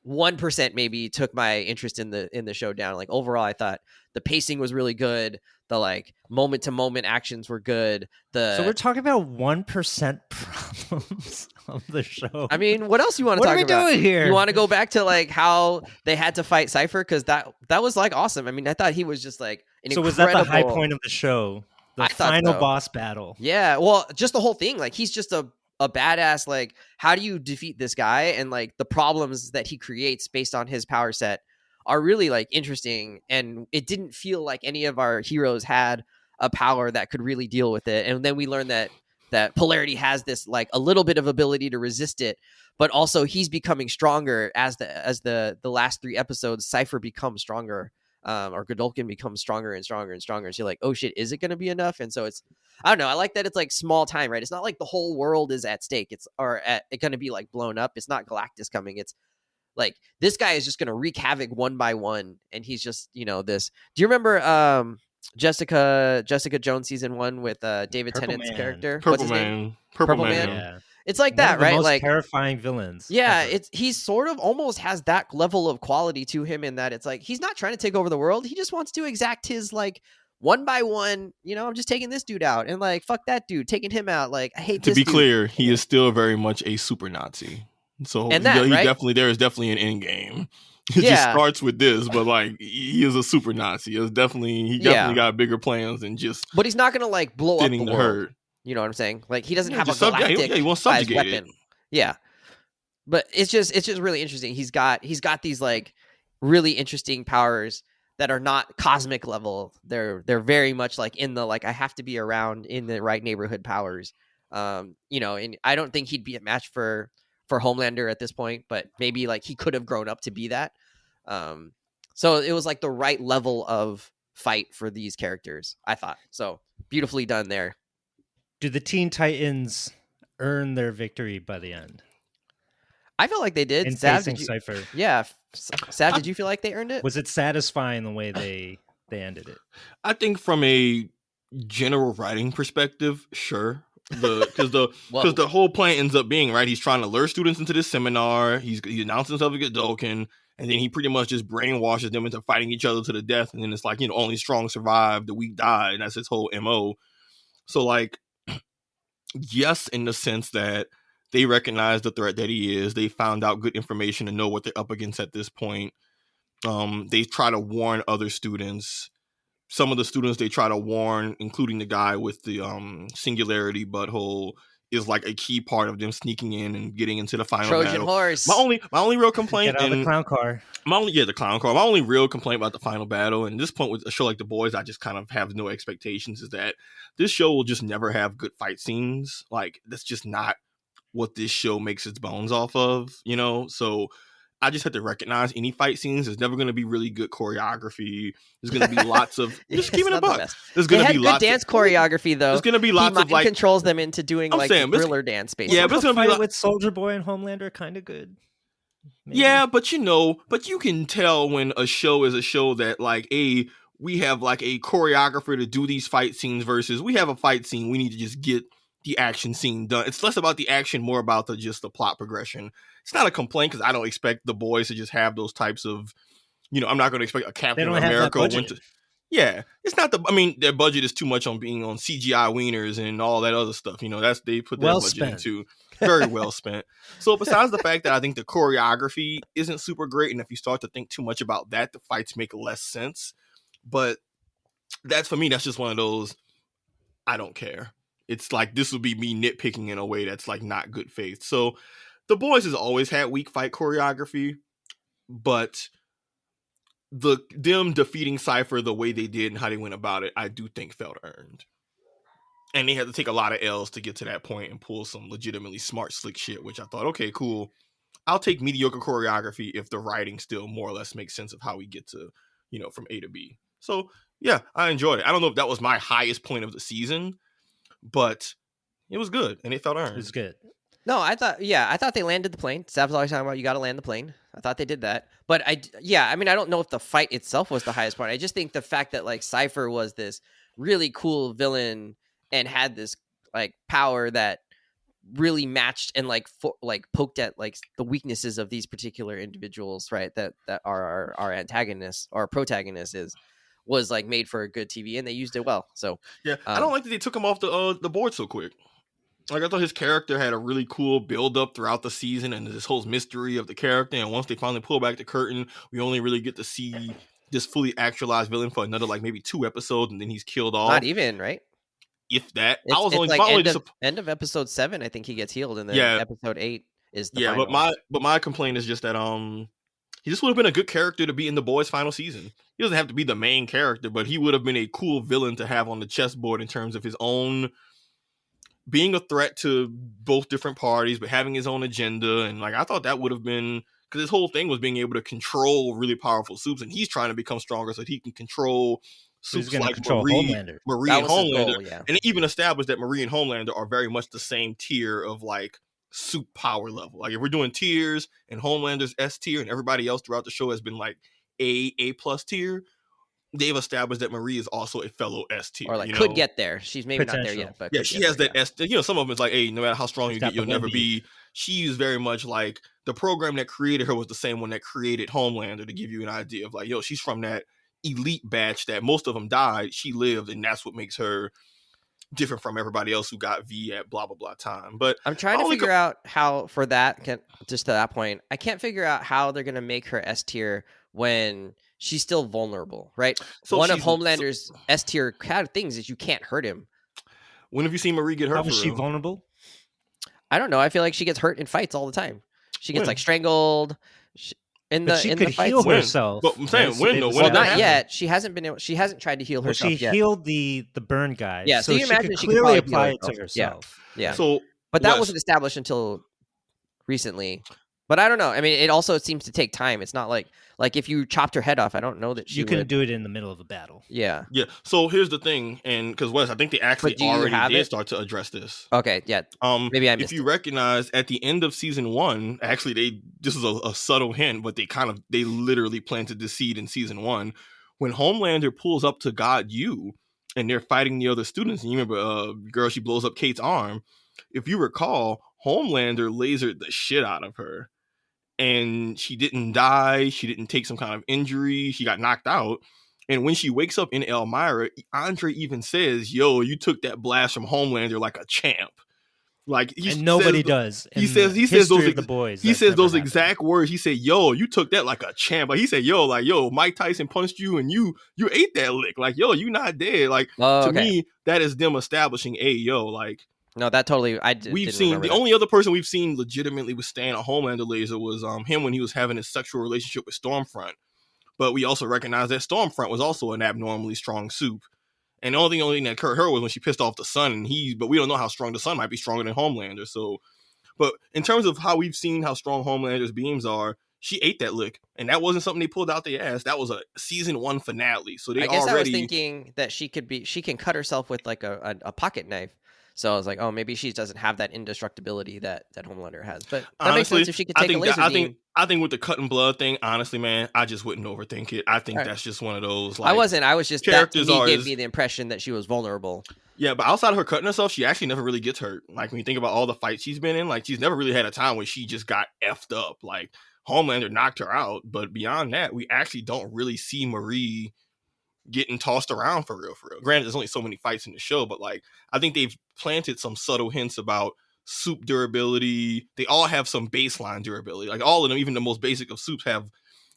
1% maybe took my interest in the show down. Like overall, I thought the pacing was really good. The like moment to moment actions were good. So we're talking about 1% problems of the show. I mean, what else you want to talk about? What are we doing here? You want to go back to like how they had to fight Cypher? Because that was like awesome. I mean, I thought he was just like an incredible. Was that the high point of the show? The final boss battle. Yeah. Well, just the whole thing. Like he's just a badass. Like how do you defeat this guy? And like the problems that he creates based on his power set are really like interesting. And it didn't feel like any of our heroes had a power that could really deal with it. And then we learned that Polarity has this like a little bit of ability to resist it, but also he's becoming stronger as the last 3 episodes. Cypher becomes stronger. Or Godolkin becomes stronger and stronger and stronger. And so you're like, oh shit, is it going to be enough? And so it's, I don't know. I like that it's like small time, right? It's not like the whole world is at stake. It's going to be like blown up. It's not Galactus coming. It's like this guy is just going to wreak havoc one by one. And he's just, this. Do you remember Jessica Jones season 1 with David Tennant's character? Purple Man. Yeah. It's like that, right? Most like terrifying villains. Yeah, he's sort of almost has that level of quality to him in that it's like he's not trying to take over the world. He just wants to exact his like one by one. I'm just taking this dude out, and like fuck that dude, taking him out. Like I hate. To be clear, he is still very much a super Nazi. So and that, right? There is definitely an end game. It just starts with this, but like he is a super Nazi. He definitely got bigger plans than just. But he's not gonna like blow up the world. You know what I'm saying? Like he doesn't have a just galactic he wants sized subjugate it. weapon. Yeah. But it's just really interesting. He's got these like really interesting powers that are not cosmic level. They're very much like in the like I have to be around in the right neighborhood powers. You know, and I don't think he'd be a match for Homelander at this point, but maybe like he could have grown up to be that. So it was like the right level of fight for these characters, I thought. So beautifully done there. Do the Teen Titans earn their victory by the end? I felt like they did. In Sav, facing did you? Cypher. Yeah, Sav, did you feel like they earned it? Was it satisfying the way they ended it? I think from a general writing perspective, sure. Because the whole plan ends up being right. He's trying to lure students into this seminar. He announces himself as Godolkin, and then he pretty much just brainwashes them into fighting each other to the death. And then it's like, you know, only strong survive, the weak die, and that's his whole MO. So like, yes, in the sense that they recognize the threat that he is. They found out good information and know what they're up against at this point. They try to warn other students. Some of the students they try to warn, including the guy with the singularity butthole, is like a key part of them sneaking in and getting into the final Trojan battle. horse. My only real complaint, Get out of the clown car. the clown car. My only real complaint about the final battle, and this point with a show like The Boys, I just kind of have no expectations, is that this show will just never have good fight scenes. Like that's just not what this show makes its bones off of, you know? So I just have to recognize any fight scenes. There's never going to be really good choreography. There's going to be lots of just keeping it a buck. There's going to be lots good dance choreography though. There's going to be lots of like controls them into doing like thriller dance basically. Yeah, but it's going to be with Soldier Boy and Homelander kind of good. Maybe. Yeah, but you can tell when a show is a show that like we have like a choreographer to do these fight scenes versus we have a fight scene. We need to just get the action scene done. It's less about the action, more about just the plot progression. It's not a complaint because I don't expect The Boys to just have those types of, you know, I'm not going to expect a Captain America. Yeah, it's not their budget is too much on being on CGI wieners and all that other stuff. You know, they put their budget into very well spent. So besides the fact that I think the choreography isn't super great, and if you start to think too much about that, the fights make less sense. But that's for me, that's just one of those, I don't care. It's like this would be me nitpicking in a way that's like not good faith. So The Boys has always had weak fight choreography, but them defeating Cypher the way they did and how they went about it, I do think felt earned. And they had to take a lot of L's to get to that point and pull some legitimately smart, slick shit, which I thought, okay, cool. I'll take mediocre choreography if the writing still more or less makes sense of how we get to, you know, from A to B. So yeah, I enjoyed it. I don't know if that was my highest point of the season, but it was good and it felt earned. It was good. No, I thought they landed the plane. Sav's always talking about you got to land the plane. I thought they did that. But I don't know if the fight itself was the highest part. I just think the fact that like Cypher was this really cool villain and had this like power that really matched and like poked at like the weaknesses of these particular individuals, right? That are our antagonists or protagonist was like made for a good TV, and they used it well. So yeah, I don't like that they took him off the board so quick. Like I thought his character had a really cool build up throughout the season and this whole mystery of the character. And once they finally pull back the curtain, we only really get to see this fully actualized villain for another like maybe 2 episodes, and then he's killed off. Not even, right? If that, I was only like end of episode 7. I think he gets healed, and then episode 8 is the final. But my complaint is just that he just would have been a good character to be in The Boys' final season. He doesn't have to be the main character, but he would have been a cool villain to have on the chessboard in terms of his own being a threat to both different parties, but having his own agenda. And like I thought that would have been, because his whole thing was being able to control really powerful soups, and he's trying to become stronger so that he can control soups like Marie and Homelander. Goal, yeah. And it even established that Marie and Homelander are very much the same tier of like soup power level. Like if we're doing tiers and Homelander's S tier and everybody else throughout the show has been like A plus tier, they've established that Marie is also a fellow S tier. Or like could get there. She's maybe not there yet, but yeah, she has that S. You know, some of them is like, hey, no matter how strong you get, you'll never be. She's very much like the program that created her was the same one that created Homelander, to give you an idea of like, yo, she's from that elite batch that most of them died. She lived, and that's what makes her different from everybody else who got V at blah blah blah time. But I'm trying to figure out how for that just to that point, I can't figure out how they're gonna make her S tier when she's still vulnerable, right? So one of Homelander's S tier things is you can't hurt him. When have you seen Marie get hurt? How for was she real? vulnerable? I don't know. I feel like she gets hurt in fights all the time. She gets When? like strangled. But she could the fights. heal When? herself. But I'm saying, when, though? When Well, did that not happen? yet. She hasn't been able. She hasn't tried to heal Well, herself she yet. healed the burn guy. Yeah, so you she imagine could she could clearly probably heal apply it to herself. herself. Yeah. So, But that Wes, wasn't established until recently. But I don't know. I mean, it also seems to take time. It's not like if you chopped her head off, I don't know that she You couldn't would. do it in the middle of a battle. Yeah. Yeah. So here's the thing, and because Wes, I think they actually do you already have did it? start to address this. Okay. Yeah. Maybe I missed If you recognize at the end of season 1, actually this is a subtle hint, but they literally planted the seed in season 1 when Homelander pulls up to God You and they're fighting the other students. And you remember, girl, she blows up Kate's arm. If you recall, Homelander lasered the shit out of her. And she didn't die. She didn't take some kind of injury. She got knocked out. And when she wakes up in Elmira, Andre even says, "Yo, you took that blast from Homelander like a champ." Like And nobody does. He says those the boys. He says those exact words. He said, "Yo, you took that like a champ." Like he said, "Yo, Mike Tyson punched you and you ate that lick. Like, yo, you not dead." Like to me, that is them establishing, like. No, that totally. We've seen the only other person we've seen legitimately withstand a Homelander laser was him when he was having his sexual relationship with Stormfront. But we also recognize that Stormfront was also an abnormally strong soup. And the only thing that hurt her was when she pissed off the Sun. But we don't know how strong the Sun might be stronger than Homelander. So, but in terms of how we've seen how strong Homelander's beams are, she ate that lick, and that wasn't something they pulled out their ass. That was a season 1 finale. So I was thinking that she can cut herself with like a pocket knife. So I was like, oh, maybe she doesn't have that indestructibility that Homelander has. But that honestly, makes sense if she could take a laser beam. I think with the cut and blood thing, honestly, man, I just wouldn't overthink it. I think that's just one of those. Like, I wasn't. I was just characters that gave me the impression that she was vulnerable. Yeah, but outside of her cutting herself, she actually never really gets hurt. Like when you think about all the fights she's been in, like she's never really had a time where she just got effed up. Like Homelander knocked her out, but beyond that, we actually don't really see Marie getting tossed around for real. Granted, there's only so many fights in the show, but like I think they've planted some subtle hints about soup durability. They all have some baseline durability. Like all of them, even the most basic of soups, have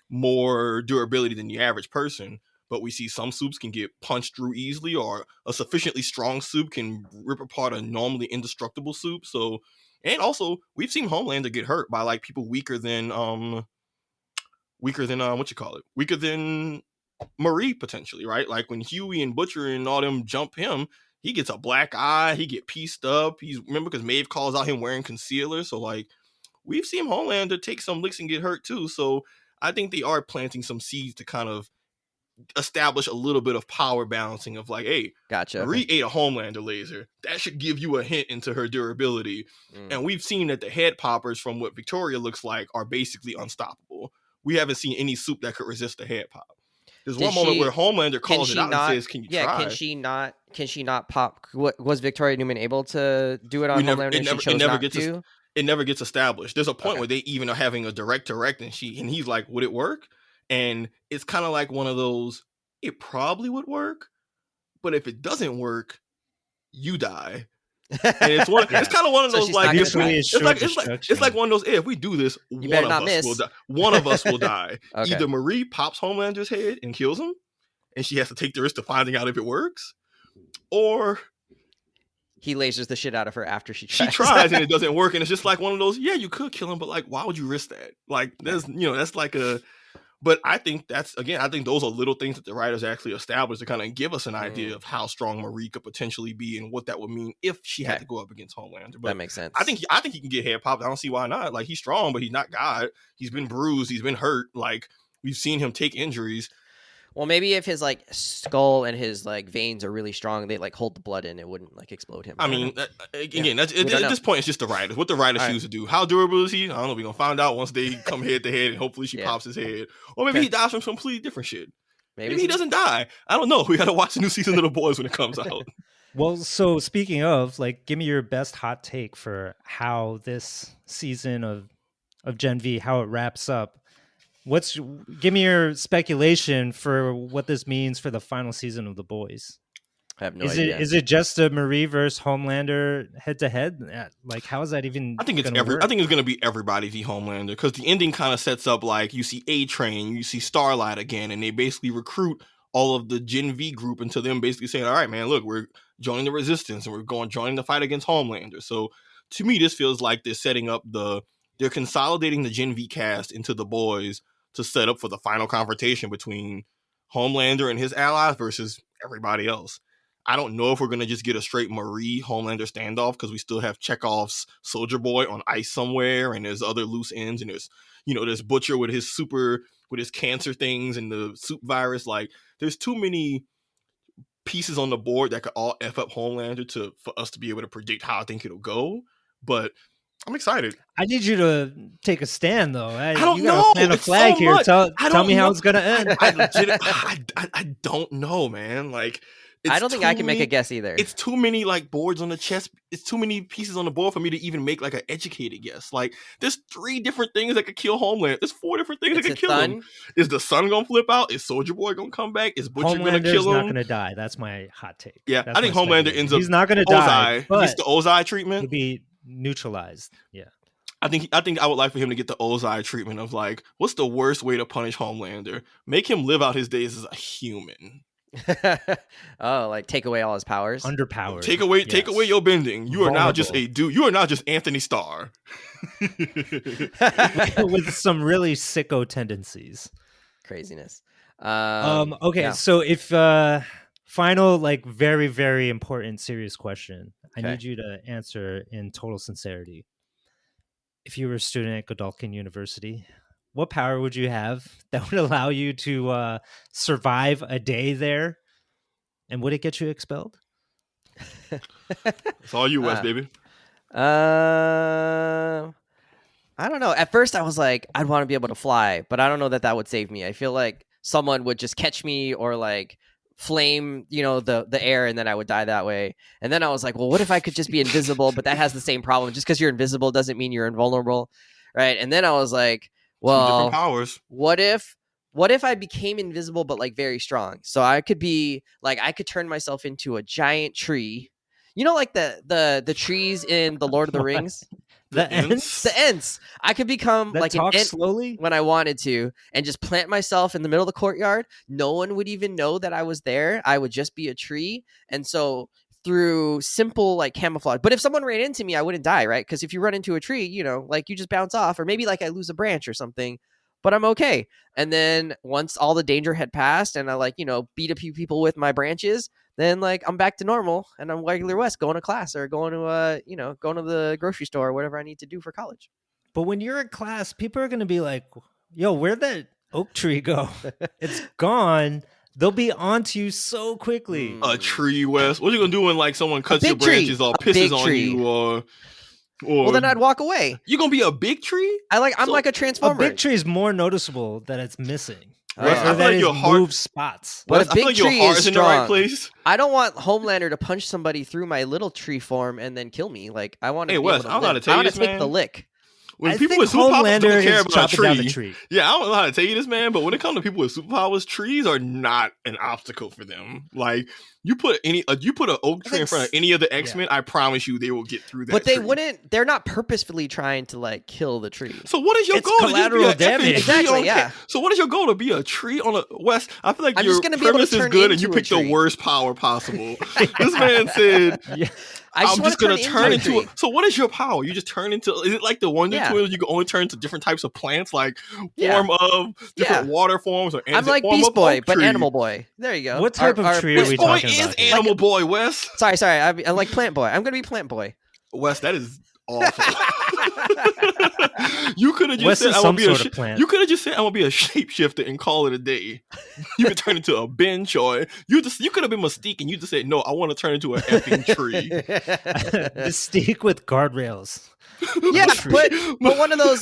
more durability than the average person. But we see some soups can get punched through easily, or a sufficiently strong soup can rip apart a normally indestructible soup. So, and also we've seen Homelander get hurt by like people weaker than weaker than Marie potentially, right? Like when Huey and Butcher and all them jump him, he gets a black eye, he get pieced up. Remember because Maeve calls out him wearing concealer. So like we've seen Homelander take some licks and get hurt too. So I think they are planting some seeds to kind of establish a little bit of power balancing of like, hey, gotcha. Marie ate a Homelander laser. That should give you a hint into her durability. And we've seen that the head poppers from what Victoria looks like are basically unstoppable. We haven't seen any soup that could resist a head pop. There's one moment where Homelander calls it out and says, "Can you try?" Yeah, can she not pop? Was Victoria Newman able to do it on Homelander? It never gets established. There's a point where they even are having a direct, and he's like, "Would it work?" And it's kind of like one of those. It probably would work, but if it doesn't work, you die. And it's kind of one of those like it's like one of those. Hey, if we do this, one of us will die. One of us will die. Okay. Either Marie pops Homelander's head and kills him, and she has to take the risk of finding out if it works, or he lasers the shit out of her after she tries. She tries and it doesn't work, and it's just like one of those. Yeah, you could kill him, but like, why would you risk that? Like, that's like a. But I think I think those are little things that the writers actually established to kind of give us an idea of how strong Marie could potentially be and what that would mean if she had to go up against Homelander. But that makes sense. I think he can get head popped. I don't see why not. Like he's strong, but he's not God. He's been bruised. He's been hurt. Like we've seen him take injuries. Well, maybe if his like skull and his like veins are really strong, they like hold the blood in. It wouldn't like explode him. I mean, again, at this point, it's just the writers. What the writers choose to do. How durable is he? I don't know. We're gonna find out once they come head to head, and hopefully she pops his head, or maybe he dies from some completely different shit. Maybe he doesn't die. I don't know. We gotta watch the new season of The Boys when it comes out. Well, so speaking of, like, give me your best hot take for how this season of Gen V, how it wraps up. Give me your speculation for what this means for the final season of The Boys. I have no idea. Is it just a Marie versus Homelander head to head? Like, how is that even? I think it's going to be everybody v Homelander, because the ending kind of sets up like you see A-Train, you see Starlight again, and they basically recruit all of the Gen V group into them basically saying, "All right, man, look, joining the Resistance, and we're joining the fight against Homelander. So to me, this feels like they're setting up they're consolidating the Gen V cast into the boys to set up for the final confrontation between Homelander and his allies versus everybody else. I don't know if we're going to just get a straight Marie Homelander standoff, because we still have Chekhov's Soldier Boy on ice somewhere, and there's other loose ends, and there's Butcher with his cancer things and the soup virus. Like, there's too many pieces on the board that could all F up Homelander for us to be able to predict how I think it'll go. But I'm excited. I need you to take a stand, though. I don't know. Plant a flag here. Tell me how it's going to end. I don't know, man. Like, I don't think I can make a guess either. It's too many like boards on the chess. It's too many pieces on the board for me to even make like an educated guess. Like, there's 3 different things that could kill Homeland. There's 4 different things that could kill him. Is the sun gonna flip out? Is Soldier Boy gonna come back? Is Butcher gonna kill him? Not gonna die. That's my hot take. Yeah, I think Homelander ends up. He's not gonna die. He gets the Ozai treatment. He'll be neutralized. Yeah. I think I would like for him to get the Ozai treatment of like, what's the worst way to punish Homelander? Make him live out his days as a human. Oh, like take away all his powers. Underpowered. Take away your bending. You are now just a dude. You are now just Anthony Starr. With some really sicko tendencies. Craziness. Okay, yeah. so if final, like, very, very important, serious question. Okay. I need you to answer in total sincerity. If you were a student at Godolphin University, what power would you have that would allow you to survive a day there? And would it get you expelled? It's all you, Wes, baby. I don't know. At first, I was like, I'd want to be able to fly, but I don't know that would save me. I feel like someone would just catch me or like flame, the air, and then I would die that way. And then I was like, well, what if I could just be invisible? But that has the same problem. Just because you're invisible doesn't mean you're invulnerable, right? And then I was like, well, different powers. What if I became invisible but like very strong? So I could be like, I could turn myself into a giant tree. Like the trees in the Lord of the Rings. The Ents? The Ents. I could become that like an Ent slowly when I wanted to, and just plant myself in the middle of the courtyard. No one would even know that I was there. I would just be a tree. And so through simple like camouflage. But if someone ran into me, I wouldn't die, right? Because if you run into a tree, like you just bounce off, or maybe like I lose a branch or something, but I'm okay. And then once all the danger had passed and I like, beat a few people with my branches, then like I'm back to normal and I'm regular West going to class or going to, going to the grocery store or whatever I need to do for college. But when you're in class, people are going to be like, yo, where'd that oak tree go? It's gone. They'll be onto you so quickly. A tree, Wes. What are you gonna do when like someone cuts your branches or pisses on you, or well, then I'd walk away. You're gonna be a big tree? I'm like a transformer. A big tree is more noticeable that it's missing. I feel like your heart moves spots. But a big tree is in the right place. I don't want Homelander to punch somebody through my little tree form and then kill me. Like I want to. Hey, Wes, I don't know how to tell you this, man. Take the lick. When people with superpowers don't care about a tree. Yeah, I don't know how to tell you this, man, but when it comes to people with superpowers, trees are not an obstacle for them. Like, you put an oak tree in front of any of the X-Men, I promise you they will get through that. But they wouldn't. They're not purposefully trying to like kill the tree. So what is your goal? Collateral damage. Exactly. Yeah. So what is your goal, to be a tree on a West? I feel like I'm your just gonna be able to premise is turn good, and you into a picked the tree. worst power possible. This man said. Yeah. I'm just gonna turn into a. So what is your power? You just turn into? Is it like the Wonder Twins? You can only turn into different types of plants, like form of different water forms, or I'm like Beast Boy, but Animal Boy. There you go. What type of tree are we talking about? Beast Boy is Animal Boy, Wes. Sorry. I like Plant Boy. I'm gonna be Plant Boy. Wes, that is awful. You could have just Wes said is I'm some gonna be sort of plant. You could have just said I'm gonna be a shapeshifter and call it a day. You could turn into a bench, or you could have been Mystique and you just said no, I want to turn into an effing tree. Mystique with guardrails. Yeah, put one of those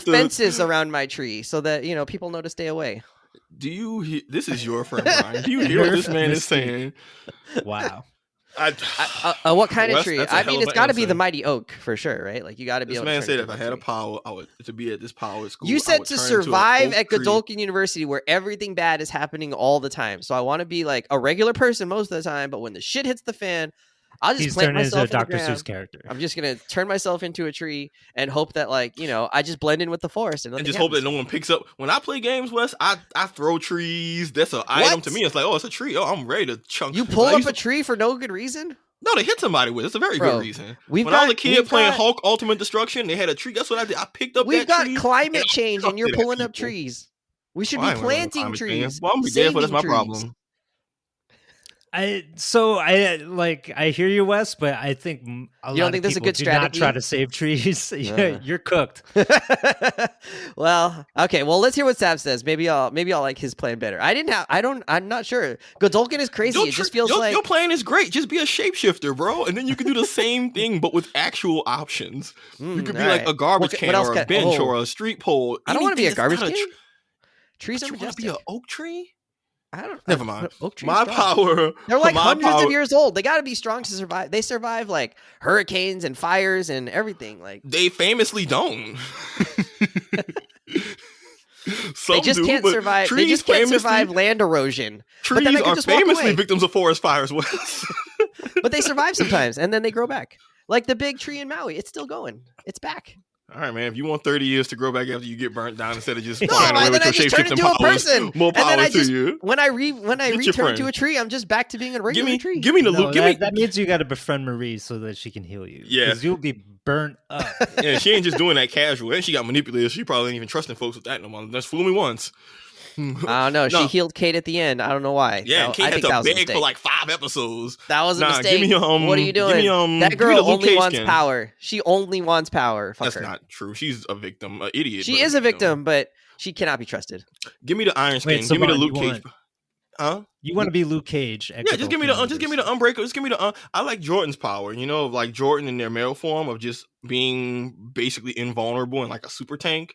fences around my tree so that people know to stay away. Do you hear? This is your friend Brian. Do you hear what this man is saying? Wow. What kind of tree? I mean, it's got to be answer. the mighty oak for sure, right? Like you got to be. This able man to said if I had a power, I would to be at this power school. You said to survive at Godolphin Godolphin University, where everything bad is happening all the time. So I want to be like a regular person most of the time, but when the shit hits the fan, I'll just He's plant turned into myself in the Dr. Seuss ground. character. I'm just gonna turn myself into a tree and hope that, like, I just blend in with the forest and just hope that no one picks up. When I play games, Wes, I throw trees. That's an item to me. It's like, oh, it's a tree. Oh, I'm ready to chunk. You pull up a tree for no good reason? No, they hit somebody with it. It's a very good reason. When I was a kid playing Hulk Ultimate Destruction, they had a tree. Guess what I did? I picked up that tree. We've got climate change and you're pulling up trees. We should be planting trees. Well, I'm be dead, but that's my problem. I hear you, Wes, but I think you don't think this is a good strategy? Not try to save trees. You're cooked. Well, okay. Well, let's hear what Sav says. Maybe I'll like his plan better. I'm not sure. Godolkin is crazy. It just feels like your plan is great. Just be a shapeshifter, bro, and then you can do the same thing but with actual options. You could be like a garbage can or a bench or a street pole. I don't want to be a garbage can. Trees are majestic. You want to be an oak tree? Never mind. My power. They're like hundreds of years old. They got to be strong to survive. They survive like hurricanes and fires and everything. Like they famously don't. They just can't survive. They just can't survive land erosion. Trees are famously victims of forest fires, Wes. But they survive sometimes, and then they grow back. Like the big tree in Maui, it's still going. It's back. All right, man. If you want 30 years to grow back after you get burnt down instead of just flying away with your shape-shifting powers, more power to you. When I return to a tree, I'm just back to being a regular tree. Give me the loot. That means you got to befriend Marie so that she can heal you. Yeah, because you'll be burnt up. Yeah, she ain't just doing that casual, and she got manipulated. She probably ain't even trusting folks with that no more. Just fool me once. I don't know. She healed Kate at the end. I don't know why. Yeah, Kate had to beg for like 5 episodes. That was a mistake. Give me, what are you doing? That girl only wants power. She only wants power. Fuck That's her. not true. She's a victim, an idiot. She is a victim, but she cannot be trusted. Give me the Iron Skin. Give me the Luke Cage. Huh? You want to be Luke Cage? Yeah, just give me the Unbreaker. Just give me the. I like Jordan's power. Like Jordan in their male form of just being basically invulnerable and like a super tank.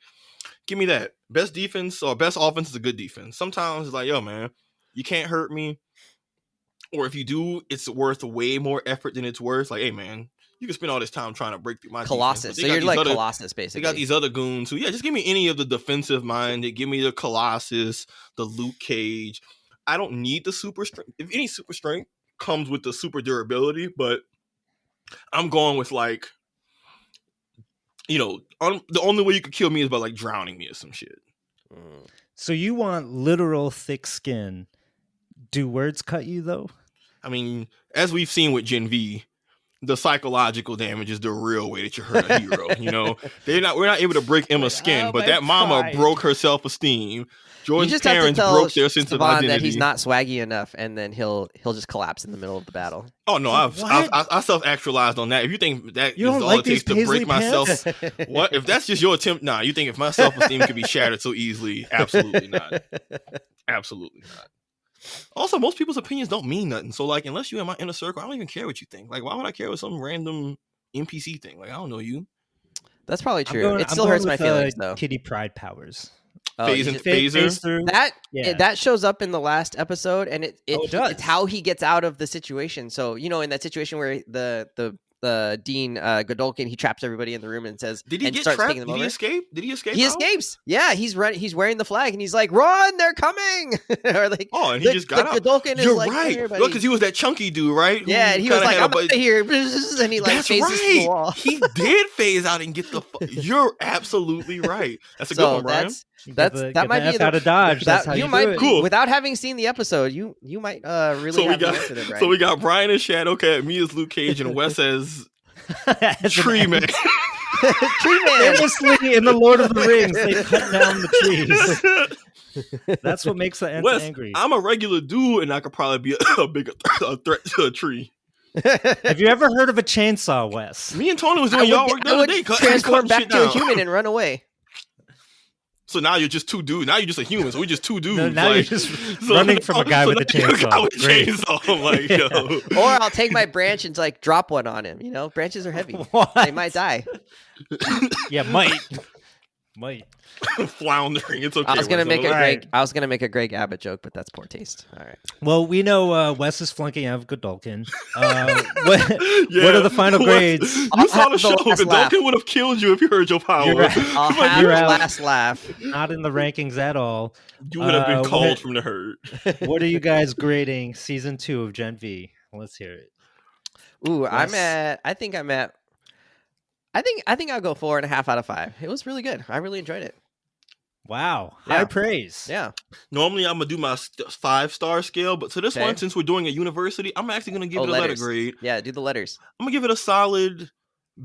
Give me that. Best defense or best offense is a good defense. Sometimes it's like, yo, man, you can't hurt me. Or if you do, it's worth way more effort than it's worth. Like, hey, man, you can spend all this time trying to break through my Colossus. So you're like Colossus, basically. They got these other goons who, just give me any of the defensive minded. Give me the Colossus, the Luke Cage. I don't need the super strength. If any super strength comes with the super durability, but I'm going with like, the only way you could kill me is by like drowning me or some shit. So you want literal thick skin. Do words cut you though? I mean, as we've seen with Gen V, the psychological damage is the real way that you hurt a hero. We're not able to break Emma's skin, but that mama broke her self-esteem. Jordan's parents broke their sense of identity. That he's not swaggy enough, and then he'll just collapse in the middle of the battle. Oh no, I self-actualized on that. If you think that is all it takes to break myself, what if that's just your attempt? Nah, you think if my self-esteem could be shattered so easily? Absolutely not. Absolutely not. Also, most people's opinions don't mean nothing. So, like, unless you're in my inner circle, I don't even care what you think. Like, why would I care what some random NPC thing? Like, I don't know you. That's probably true. It still hurts my feelings, though. Kitty pride powers. Phaser. That shows up in the last episode, and it's how he gets out of the situation. So, in that situation where the Dean Godolkin, he traps everybody in the room and says, "Did he get trapped? Did he escape? Did he escape? He escapes. Yeah, he's wearing the flag, and he's like, "Run! They're coming!" Or like, and he just got out. Godolkin You're is like, right. Because he was that chunky dude, right? Yeah, and he was like, "I'm out of here," and he like phases the wall. He did phase out and get the. You're absolutely right. That's a good one, Brian. That might be out of dodge. That's how you might do it. Cool. Without having seen the episode, you might really have the answer there, Brian. So we got Brian as Shadowcat, me as Luke Cage, and Wes as Tree Man. Tree Man. Famously in the Lord of the Rings, they cut down the trees. That's what makes the ants angry. I'm a regular dude, and I could probably be a bigger threat to a tree. Have you ever heard of a chainsaw, Wes? Me and Tony was doing y'all work the other day. Transform back to a human and run away. So now you're just 2 dudes. Now you're just a human. So we're just 2 dudes. No, now you're just running from a guy with a chainsaw. I'm like, yo. Or I'll take my branch and like drop one on him. Branches are heavy. What? They might die. Yeah, might. Floundering. It's okay. I was gonna make a Greg Abbott joke, but that's poor taste. All right. Well, we know Wes is flunking out of Godolkin. What are the final grades? You saw the show. Godolkin would have killed you if you heard your power. I'll have the last laugh. Not in the rankings at all. You would have been called from the herd. What are you guys grading season 2 of Gen V? Let's hear it. Ooh, Yes. I think I'll go 4.5 out of 5. It was really good. I really enjoyed it. Wow. Yeah. High praise. Yeah. Normally, I'm gonna do my 5-star scale, but to this Okay. one, since we're doing a university, I'm actually gonna give it a letter grade. Yeah, do the letters. I'm gonna give it a solid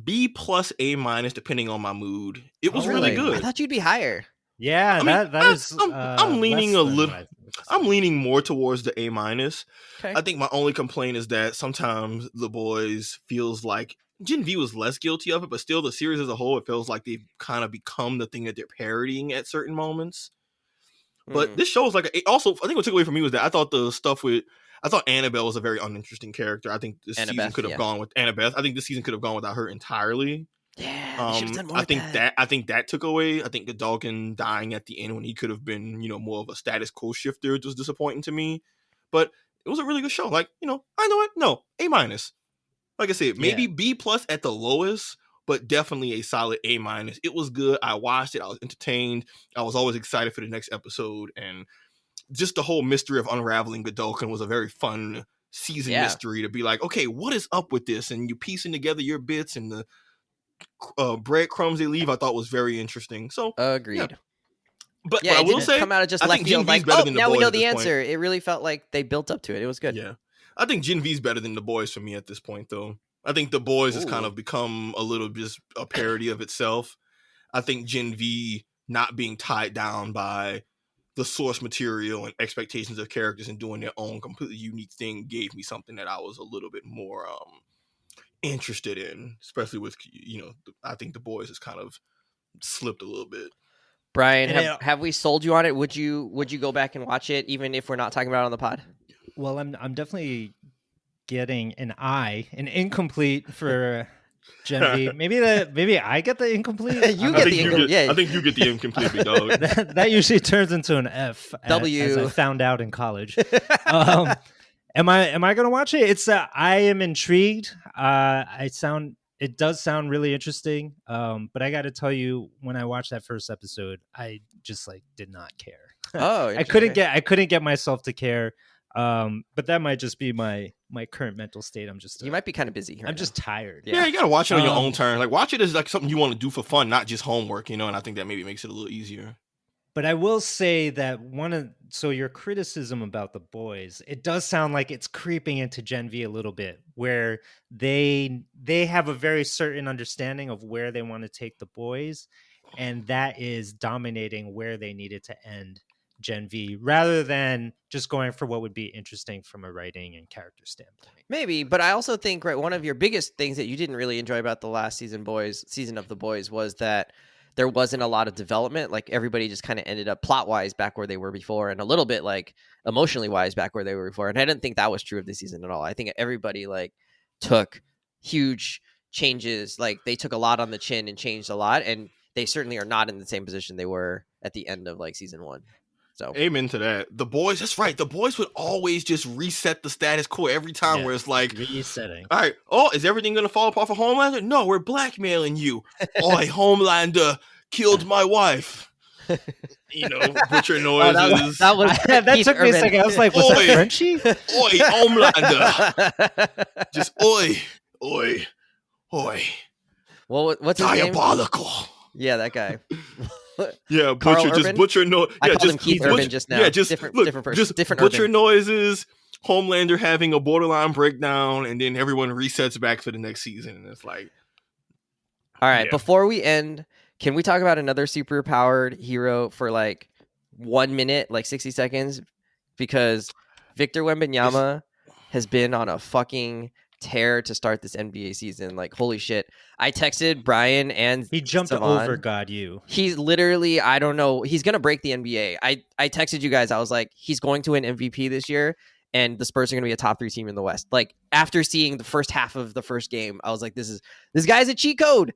B plus A minus, depending on my mood. It was really I good. thought you'd be higher. Yeah, I mean, that is. I'm leaning less a than little. what I I'm leaning more towards the A minus. Okay. I think my only complaint is that sometimes The Boys feels like Gen V was less guilty of it, but still the series as a whole, it feels like they've kind of become the thing that they're parodying at certain moments. But this show is like also, I think what took away from me was that I thought Annabelle was a very uninteresting character. I think this season could have gone with Annabeth. I think this season could have gone without her entirely. Yeah, they should have done more. I think that took away. I think Godolkin dying at the end when he could have been, more of a status quo shifter was disappointing to me. But it was a really good show. Like, I know it. No, A minus. Like I said, maybe B plus at the lowest, but definitely a solid A minus. It was good. I watched it. I was entertained. I was always excited for the next episode, and just the whole mystery of unraveling Godolkin was a very fun season mystery to be like, okay, what is up with this? And you piecing together your bits and the breadcrumbs they leave, I thought was very interesting. So agreed. Yeah. But I will say, come out of just I left think Gen field V's like, better than the now we boys know at the this answer. It really felt like they built up to it. It was good. Yeah, I think Gen V's better than the boys for me at this point, though. I think the boys has kind of become a little just a parody of itself. I think Gen V not being tied down by the source material and expectations of characters and doing their own completely unique thing gave me something that I was a little bit more interested in, especially with I think the boys has kind of slipped a little bit. Brian, have we sold you on it? Would you go back and watch it even if we're not talking about it on the pod? Well, I'm definitely getting an incomplete for Gen V. Maybe I get the incomplete. I think you get the incomplete, big dog. that usually turns into an F. As I found out in college. Am I gonna watch it? It's I am intrigued. It does sound really interesting. But I got to tell you, when I watched that first episode, I just did not care. I couldn't get myself to care. But that might just be my current mental state. You might be kind of busy. I'm just tired. Yeah, you gotta watch it on your own turn. Like, watch it as something you want to do for fun, not just homework. And I think that maybe makes it a little easier. But I will say that your criticism about the boys, it does sound like it's creeping into Gen V a little bit, where they have a very certain understanding of where they want to take the boys, and that is dominating where they needed to end Gen V, rather than just going for what would be interesting from a writing and character standpoint. Maybe, but I also think one of your biggest things that you didn't really enjoy about the last season of the boys was that there wasn't a lot of development. Like, everybody just kind of ended up plot wise back where they were before, and a little bit emotionally wise back where they were before. And I didn't think that was true of this season at all. I think everybody took huge changes. Like, they took a lot on the chin and changed a lot, and they certainly are not in the same position they were at the end of season 1. So amen to that. The boys, that's right. The boys would always just reset the status quo every time, where it's like resetting. All right. Oh, is everything going to fall apart for Homelander? No, we're blackmailing you. Oi, Homelander killed my wife. Butcher noises. That took me a second. I was like, was that Frenchie? Oi, Homelander. Just oi. Well, what's his diabolical name? Yeah, that guy. Yeah, Butcher noise. I called him Keith Urban just now. Yeah, just different person. Just different Butcher Urban. noises. Homelander having a borderline breakdown, and then everyone resets back for the next season, and it's like, all right. Yeah. Before we end, can we talk about another super powered hero for 1 minute, 60 seconds? Because Victor Wembanyama has been on a fucking tear to start this NBA season. Holy shit. I texted Brian and he jumped Savon. over God you. He's literally, I don't know, he's gonna break the NBA. I texted you guys, I was like, he's going to win MVP this year, and the Spurs are gonna be a top 3 team in the West. After seeing the first half of the first game, I was like, this guy's a cheat code.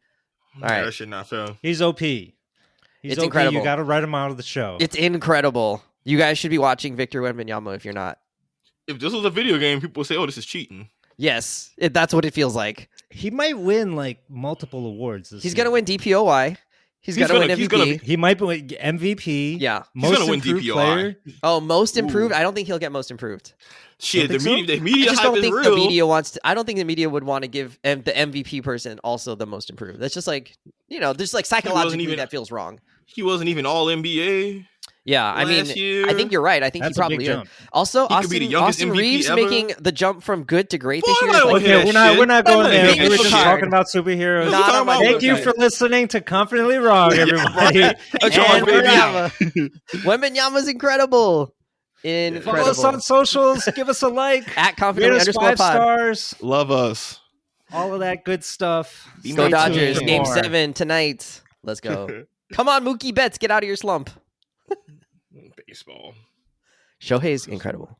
All right, that should not fail. He's OP. It's OP. Incredible. You gotta write him out of the show. It's incredible. You guys should be watching Victor Wembanyama if you're not. If this was a video game, people would say, oh, this is cheating. Yes, that's what it feels like. He might win multiple awards. He's going to win DPOY. He's got to win MVP. He might be MVP. Yeah. Most gonna win improved DPOI. player. Oh, most improved? I don't think he'll get most improved. Shit, the think so? media I just hype don't is think real. the media wants to. I don't think the media would want to give the MVP person also the most improved. That's just like, there's like psychologically that feels wrong. He wasn't even all NBA. Yeah, I mean, year. I think you're right. I think That's he probably a big is. jump. Also, He could be the youngest Austin MVP Reeves ever. making the jump from good to great Boy, this year. I is don't like, hear Okay, that we're not going there. Maybe We were it's just hard. talking about superheroes. Not on my Thank you list. for listening to Confidently Wrong, everybody. And baby. Wembanyama's incredible. Follow us on socials. Give us a like. At Rate confidently us _pod. 5 stars. Love us. All of that good stuff. Be Go Stay Dodgers. tuned. Game More. 7 tonight. Let's go. Come on, Mookie Betts. Get out of your slump. Baseball. Shohei's incredible.